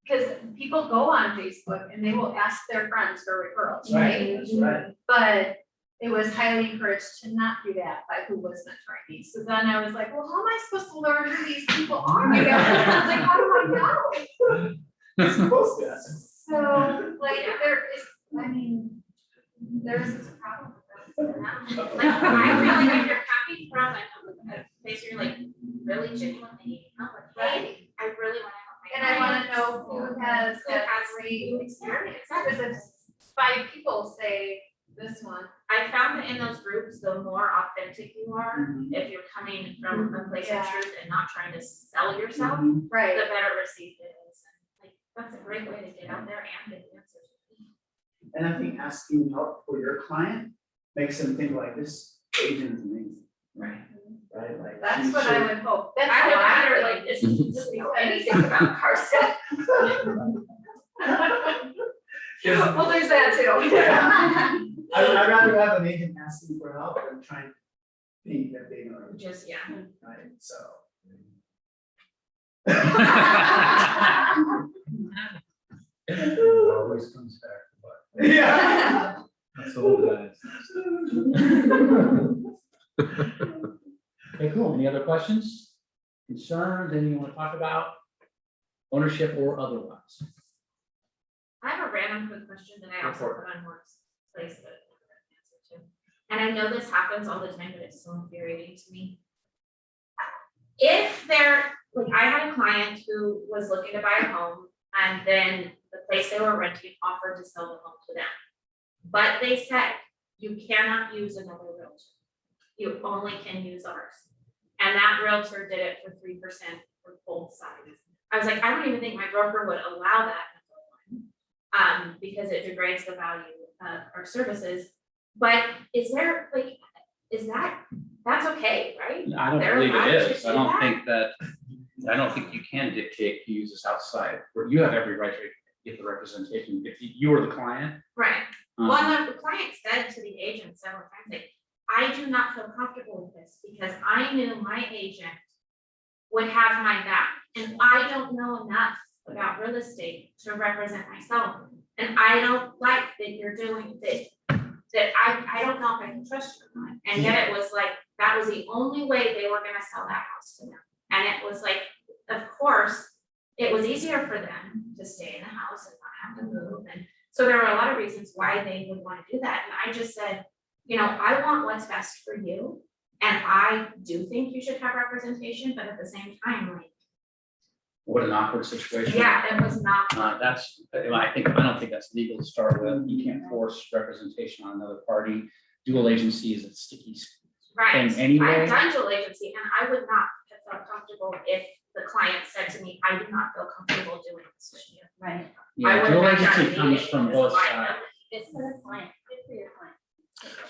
because people go on Facebook and they will ask their friends for referrals, right? That's right. But it was highly encouraged to not do that by who was mentoring me. So then I was like, well, how am I supposed to learn who these people are? I was like, how do I know? It's supposed to. So, like, there is, I mean, there's a problem with that. Like, I feel like if you're happy from a place where you're like really genuinely needing help, like, hey, I really wanna help my And I wanna clients. know who has Who that has great experience. Because if 5 people say this one, I found that in those groups, the more authentic you are, if you're coming from a place of Yeah. truth and not trying to sell yourself, Mhm. right? the better received it is. Like, that's a great way to get out there and get answers. And I think asking help for your client makes them think like, this agent is amazing, Right. right? Like, That's she what should- I would hope. That's I would how I rather feel. like just know anything about car stuff. Well, there's that too. I'd rather have an agent asking for help than trying to think that they know, Just, yeah. right? So. It always comes back to what. Yeah. That's the old guys. Okay, cool. Any other questions, concerns, anything you want to talk about? Ownership or otherwise? I have a random quick question that I Go also for put on workplace that I don't have an answer to. And I know this happens all the time, but it's so infuriating to me. If they're, like I had a client who was looking to buy a home and then the place they were renting offered to sell the home to them. But they said, you cannot use another realtor. You only can use ours. And that realtor did it for 3% for both sides. I was like, I don't even think my broker would allow that. Because it degrades the value of our services. But is there like, that's okay, right? I don't They're believe allowed it to is. I do don't that? think that, I don't think you can dictate to use this outside, where you have every right to get the representation. If you were the client. Right. um, Well, and the client said to the agent several times, like, I do not feel comfortable with this because I knew my agent would have my back. And I don't know enough about real estate to represent myself. And I don't like that you're doing this, that I don't know if I can trust you or not. And yet it was like, that was the only way they were gonna sell that house to them. And it was like, of course, it was easier for them to stay in the house and not have to move. And so there were a lot of reasons why they would want to do that. And I just said, you know, I want what's best for you. And I do think you should have representation, but at the same time, like, What an awkward situation. yeah, it was not. I don't think that's legal to start with. You can't force representation on another party. Dual agency is a sticky Right. thing anyway. I've done dual agency and I would not have felt comfortable if the client said to me, I do not feel comfortable doing this with you. Right. I Yeah, would dual have done agency it comes from immediately both as a sides. liability. Good for the client, good for your client.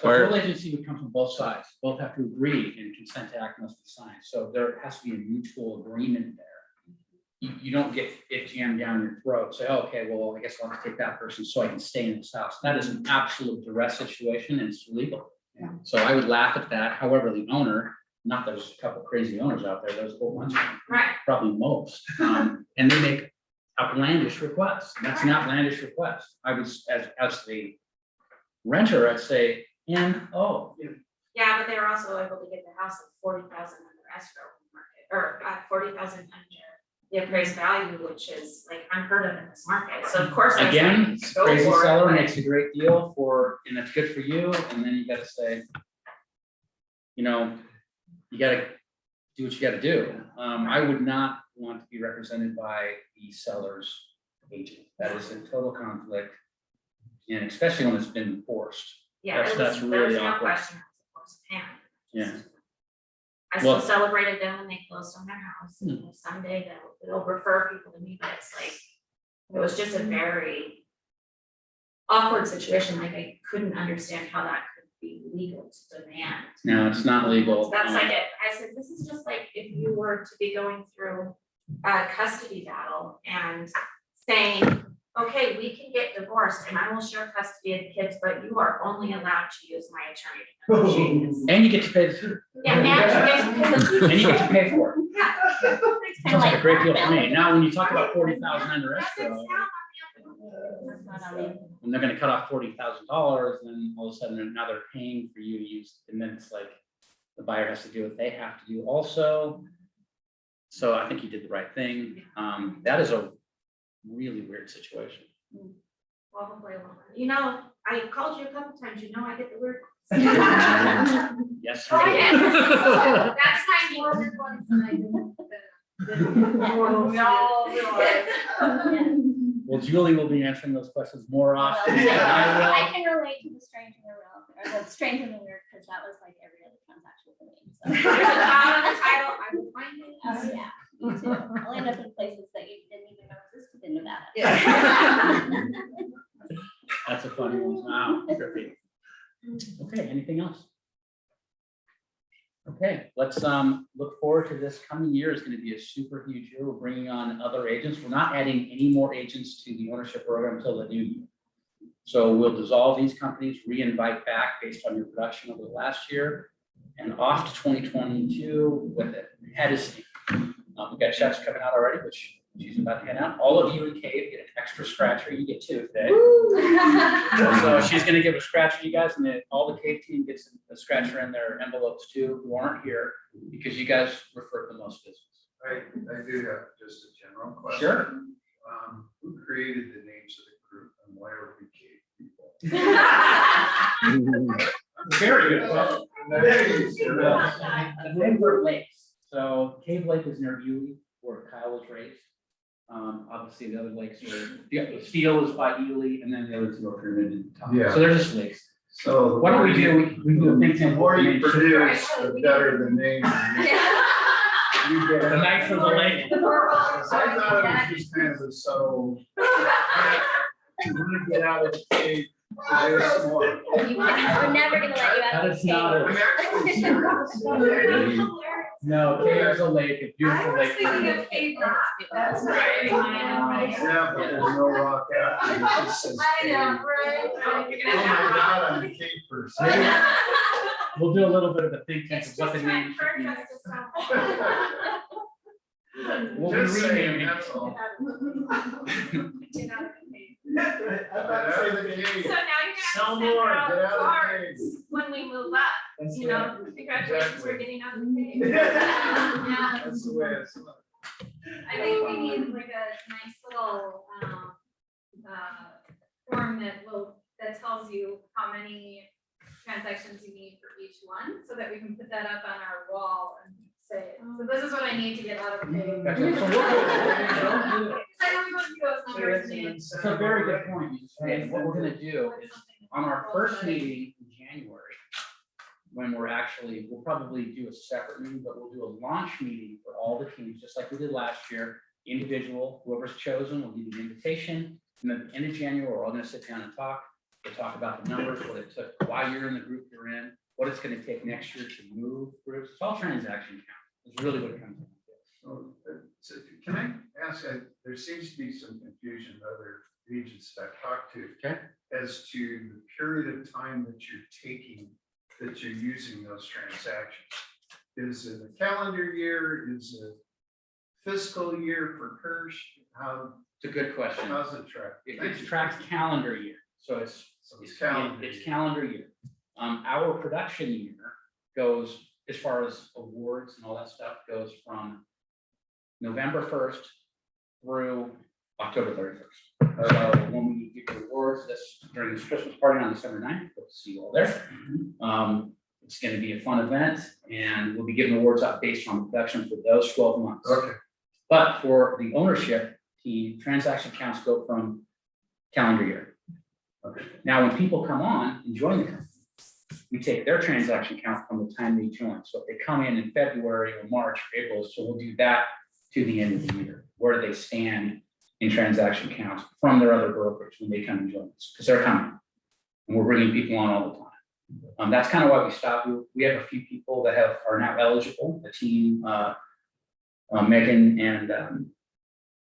So Where- dual agency would come from both sides. Both have to agree and consent to act must be signed. So there has to be a mutual agreement there. You don't get it jammed down your throat, say, oh, okay, well, I guess I'll have to take that person so I can stay in this house. That is an absolute duress situation and it's illegal. So I would laugh at that. However, the owner, not that there's a couple crazy owners out there, there's a whole bunch of them, Right, probably most. And they make outlandish requests. That's an outlandish request. I was, as the renter, I'd say, and, oh, yeah, but they were also able to get the house at 40,000 under escrow market, or 40,000 under the appraised value, which is like unheard of in this market. So of course. I was again, like, go crazy for it, seller but- makes a great deal for, and it's good for you, and then you gotta say, you know, you gotta do what you gotta do. I would not want to be represented by the seller's agent. That is a total conflict. And especially when it's been forced. Yeah, That's there was really no awkward. question, it was a forced payment. Yeah. I still Well- celebrated them when they closed on their house, and someday they'll refer people to me, but it's like, it was just a very awkward situation, like I couldn't understand how that could be legal to demand. No, it's not legal. That's like it, I said, this is just like if you were to be going through a custody battle and saying, okay, we can get divorced and I will share custody of the kids, but you are only allowed to use my attorney. to negotiate this." And you get to pay the fee. Yeah, and you get And you get to pay for it. Yeah. Sounds like a great deal to me. Now, when you talk about 40,000 under That's escrow, That's not on me. when they're gonna cut off $40,000, then all of a sudden now they're paying for you to use, and then it's like the buyer has to do what they have to do also. So I think you did the right thing. That is a really weird situation. Well, hopefully I won't. You know, I called you a couple times, you know, I get the weird. Yes. Oh, you yeah. did. That's my More more. than once and I didn't. We all realize. Well, Julie will be answering those questions more often. Well, than I I can relate to the strange and the real, or the strange and the weird, because that was like every other transaction for me. There's a So. cloud on the title, I will find it. Oh, yeah, me too. I'll end up in places that you didn't even know existed in Nevada. will. That's a funny one. Wow. Trippy. Okay, anything else? Okay, let's look forward to this coming year. Is going to be a super huge year. We're bringing on other agents. We're not adding any more agents to the ownership program until the new year. So we'll dissolve these companies, re-invite back based on your production over the last year, and off to 2022 with it. Head of steam. We've got checks coming out already, which she's about to hand out. All of you in Cave get an extra scratcher. You get two today. So she's gonna give a scratcher to you guys, and then all the Cave team gets a scratcher in their envelopes too, who aren't here, because you guys refer the most business. I do have just a general question. Sure. Who created the names of the group and why are we cave people? Very good question. There you go. The names are lakes. So Cave Lake is near Ely. where Kyle was raised. Obviously the other lakes are, the Steel is by Ely, and then the other two are Pyramid and Top. Yeah. So they're just lakes. So. Why don't we do a think The tank? more you Make sure- produce, the better the name. You get. The nicer the lake. I thought it was just kind of a subtle. You want to get out of the cave, to do some more. We're never gonna let you out That of is the not cave. a. I'm actually serious. No, there's a lake, a beautiful lake. Cave Rock. That's right. Yeah, but there's no rock out. It just says cave. right? Oh my God, I'm a cave person. Maybe We'll do a little bit of a think tank of what the name should be. We'll be Just saying, renaming. that's all. I'm about to say the So cave. now Sell you're more, gonna get have to send out out of the cards cave. when we move up, That's you know, congratulations Exactly. for getting out of the cave. Yeah. That's the way it's. I think we need like a nice little, form that tells you how many transactions you need for each one, so that we can put that up on our wall and say, so this is what I need to get out of the cave. Gotcha. So we'll do it. Because I know we want to go as numbers in. It's a very good point you just made. What we're gonna do is on our first meeting in January, when we'll probably do a separate meeting, but we'll do a launch meeting for all the teams, just like we did last year. Individual, whoever's chosen will give you an invitation, and then at the end of January, we're all gonna sit down and talk. We'll talk about the numbers, what it took, why you're in the group you're in, what it's gonna take next year to move groups. It's all transaction count. It's really what it comes down to. So can I ask, there seems to be some confusion in other agents that I've talked to. Okay. As to the period of time that you're taking, that you're using those transactions. Is it a calendar year? Is it fiscal year for Kirsch? It's a good question. How's it track? It tracks calendar year, so it's calendar it's year. calendar year. Our production year goes, as far as awards and all that stuff, goes from November 1st through October 31st. So when we give you awards, this during this Christmas party on December 9th, we'll see you all there. It's gonna be a fun event, and we'll be giving awards out based on production for those 12 months. Okay, But for the ownership team, transaction counts go from calendar year. okay. Now, when people come on and join the company, we take their transaction count from the time they join. So if they come in February or March, or April, so we'll do that to the end of the year. Where do they stand in transaction counts from their other brokerage when they come and join us? Because they're coming. And we're bringing people on all the time. That's kind of why we stopped. We have a few people that are now eligible, the team, Megan and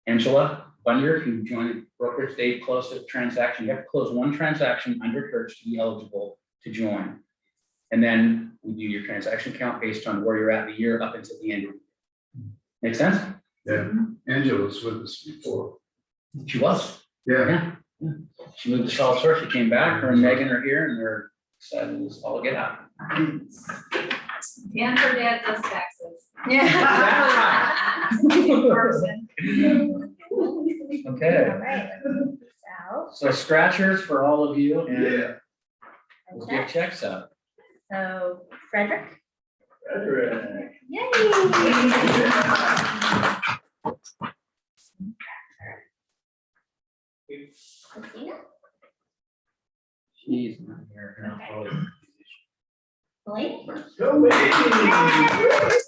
Angela Bunyard, who joined the brokerage. They closed the transaction. You have to close one transaction under Kirsch to be eligible to join. And then we do your transaction count based on where you're at the year up until the end of the year. Make sense? Yeah, Angela was with us before. She was. Yeah. Yeah. She moved to Charlotte Source. She came back. Her and Megan are here, and they're excited as all get out. And her dad does taxes. Person. Okay, All right. so scratchers for all of you, and Yeah. we'll give checks out. So Frederick? Frederick. Yay! Christina? She's not here. Blaine? Go away.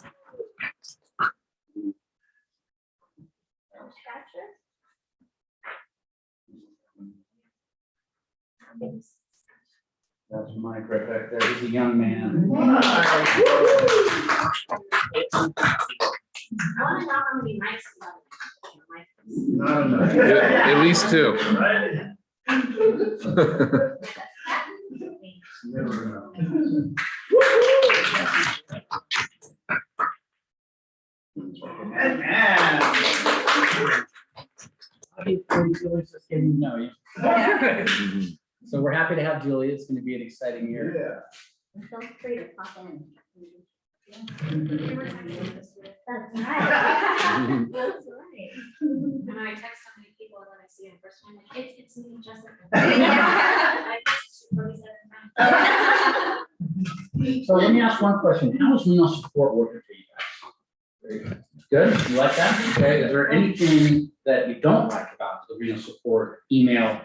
That's Mike right back there. He's a young man. I wanna know how many mics we have. Not enough. At least two. Never know. Getting to know you. So we're happy to have Julie. It's going to be an exciting year. Yeah. Feel free to pop in. We were talking about this today. That's right. That's right. And I text so many people and then I see in person, I'm like, it's me, Jessica. Yeah. I texted you 47 times. So let me ask one question. How is Reno support working for you guys? Good, you like that? Okay, is there anything that you don't like about the Reno Support email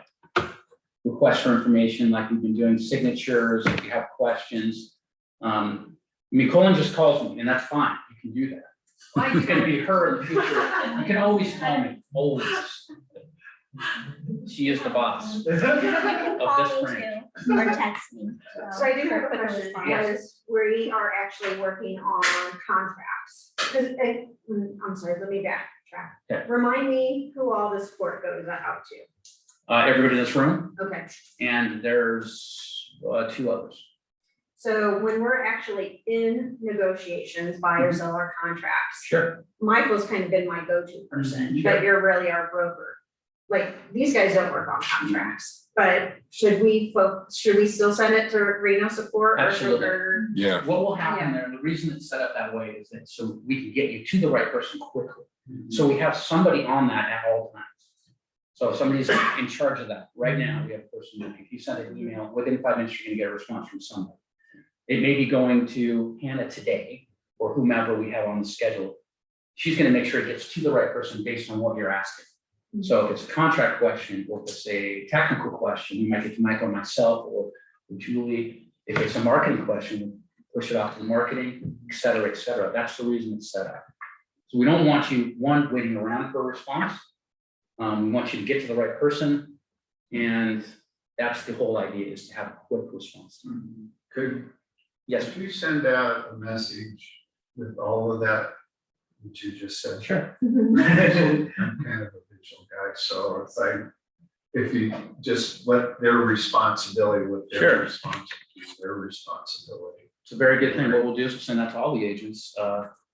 request for information, like we've been doing signatures, if you have questions? I mean, Colin just calls me, and that's fine, you can do that. It's gonna be her in the future, you can always call me, always. She is the boss. You can Of call this me branch. too, or text me. So I do have a Quick question, response. because we are actually working on contracts. Cause, I'm sorry, let me backtrack. Okay. Remind me who all the support goes out to. Everybody in this room, Okay, and there's, 2 others. so when we're actually in negotiations, buy or sell our contracts, Sure. Michael's kind of been my go-to person, Sure. but you're really our broker. Like, these guys don't work on contracts, but should we still send it to Reno Support? Absolutely. Or Yeah. What will happen there, the reason it's set up that way is that so we can get you to the right person quickly. So we have somebody on that at all times. So if somebody's in charge of that, right now, we have a person, that if you send an email, within 5 minutes, you're gonna get a response from somebody. It may be going to Hannah today, or whomever we have on the schedule. She's gonna make sure it gets to the right person based on what you're asking. So if it's a contract question, or if it's a technical question, you might get to Michael, myself, or Julie. If it's a marketing question, we push it off to the marketing, et cetera, et cetera. That's the reason it's set up. So we don't want you, one, waiting around for a response. We want you to get to the right person, and that's the whole idea, is to have a quick response. Yes, Could you send out a message with all of that you just said? sure. I'm kind of a visual guy, so if you just let their responsibility with Sure. their responsibility. It's a very good thing. What we'll do is we'll send that to all the agents.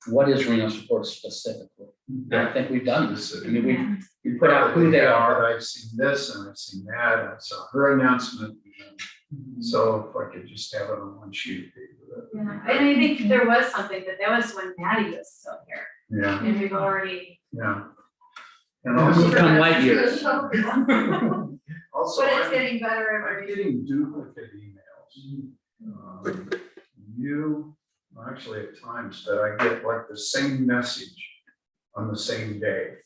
What is Reno Support specifically? I don't think we've done this. I mean, we put out who they are. But I've seen this and I've seen that, and I saw her announcement. So if I could just have it on one sheet of paper. Yeah, and I think there was something, but that was when Maddie was still here, Yeah, and we've already. yeah. And We've also, come light years. also, But it's I'm getting better I'm every. getting duplicate emails. You, actually at times, that I get like the same message on the same day.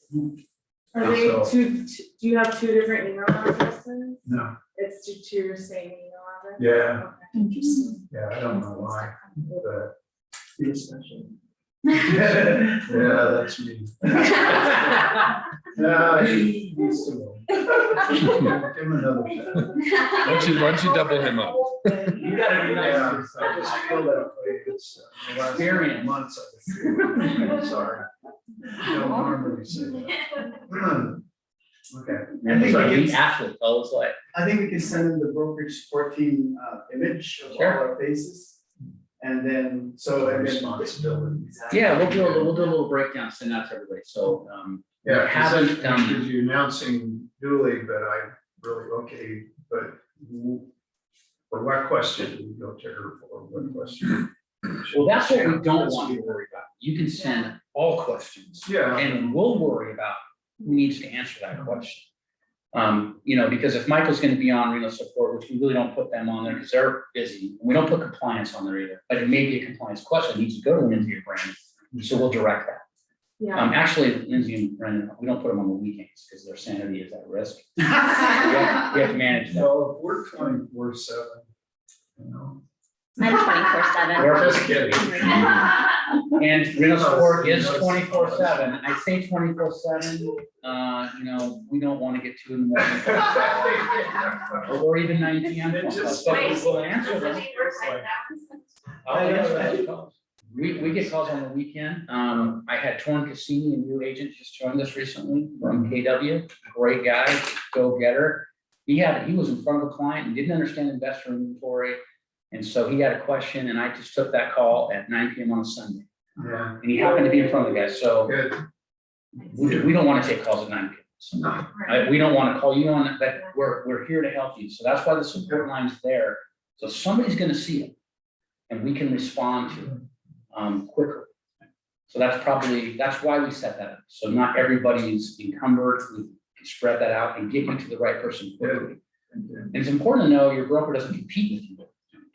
Are they So- do you have 2 different email addresses? No, It's to your same email address? yeah, Okay. Interesting. yeah, I don't know why, but, Be a special. yeah, that's me. Yeah, he's still. Give him another shot. Why don't you double him up? You gotta be Yeah, nice. I just feel that way, it's the last Experience. months I've been, I'm sorry. I don't normally say that. Okay. And these I are think we elite can- athletes, all this like. I think we can send them the brokerage support team image of all Sure. our faces. And then, so, and then. Responsibility. Exactly. Yeah, we'll do a little breakdown, send out to everybody. So, Yeah, haven't, because you're announcing duly, but I really, okay, but for what question do we go to her for, what question? well, that's what we don't want you to worry about. You can send all questions. Yeah, And we'll worry about who needs to answer that question. Because if Michael's gonna be on Reno Support, which we really don't put them on there because they're busy, we don't put compliance on there either, but it may be a compliance question, that needs to go to Lindsay or Brandon, so we'll direct that. Yeah. Actually, Lindsay and Brendan, we don't put them on the weekends because their sanity is at risk. We have to manage that. so if we're 24/7, you know. I'm 24/7. We're just kidding. And Reno Support is 24/7. I say 24/7, we don't want to get 2 in the morning. Or even 9 PM. It just- But we'll answer them. I'll answer those calls. We get calls on the weekend. I had Torn Cassini, a new agent, just joined us recently from KW, great guy, go-getter. He was in front of a client and didn't understand investor inventory. And so he had a question and I just took that call at 9 PM on a Sunday. Yeah, And he happened to be in front of the guy, so good. we don't want to take calls at 9 PM. So, we don't want to call you on it, but we're here to help you. So that's why the support line's there. So somebody's gonna see it and we can respond to it quickly. So that's why we set that up. So not everybody's encumbered. We can spread that out and get you to the right person quickly. And it's important to know your broker doesn't compete with you.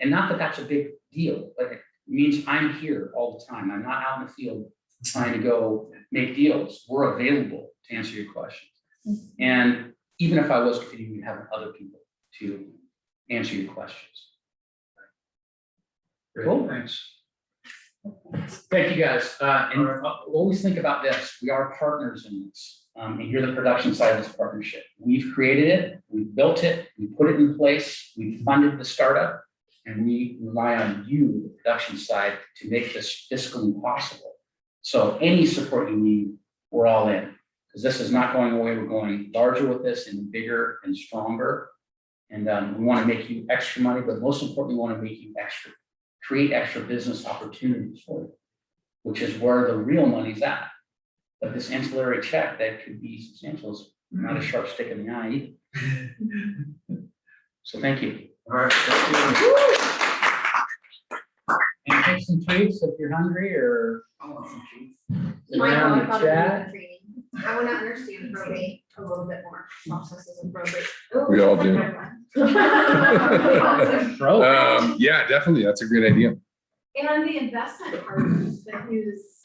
And not that that's a big deal, like it means I'm here all the time. I'm not out in the field trying to go make deals, we're available to answer your questions. And even if I was competing, we have other people to answer your questions. Cool. Thanks. Thank you, guys. And always think about this. We are partners in this. And you're the production side of this partnership. We've created it, we've built it, we put it in place, we funded the startup, and we rely on you, the production side, to make this fiscally possible. So any support you need, we're all in. Because this is not going away. We're going larger with this and bigger and stronger. And we want to make you extra money, but most importantly, we want to make you create extra business opportunities for you, which is where the real money's at. But this ancillary check that could be substantial is not a sharp stick in the eye either. So thank you. All right. And take some treats if you're hungry or. Sit Michael, down I and thought of chat. the training. I want to understand probate a little bit more, processes of probate. We all do. Bro. Yeah, definitely. That's a great idea. And the investment part that is.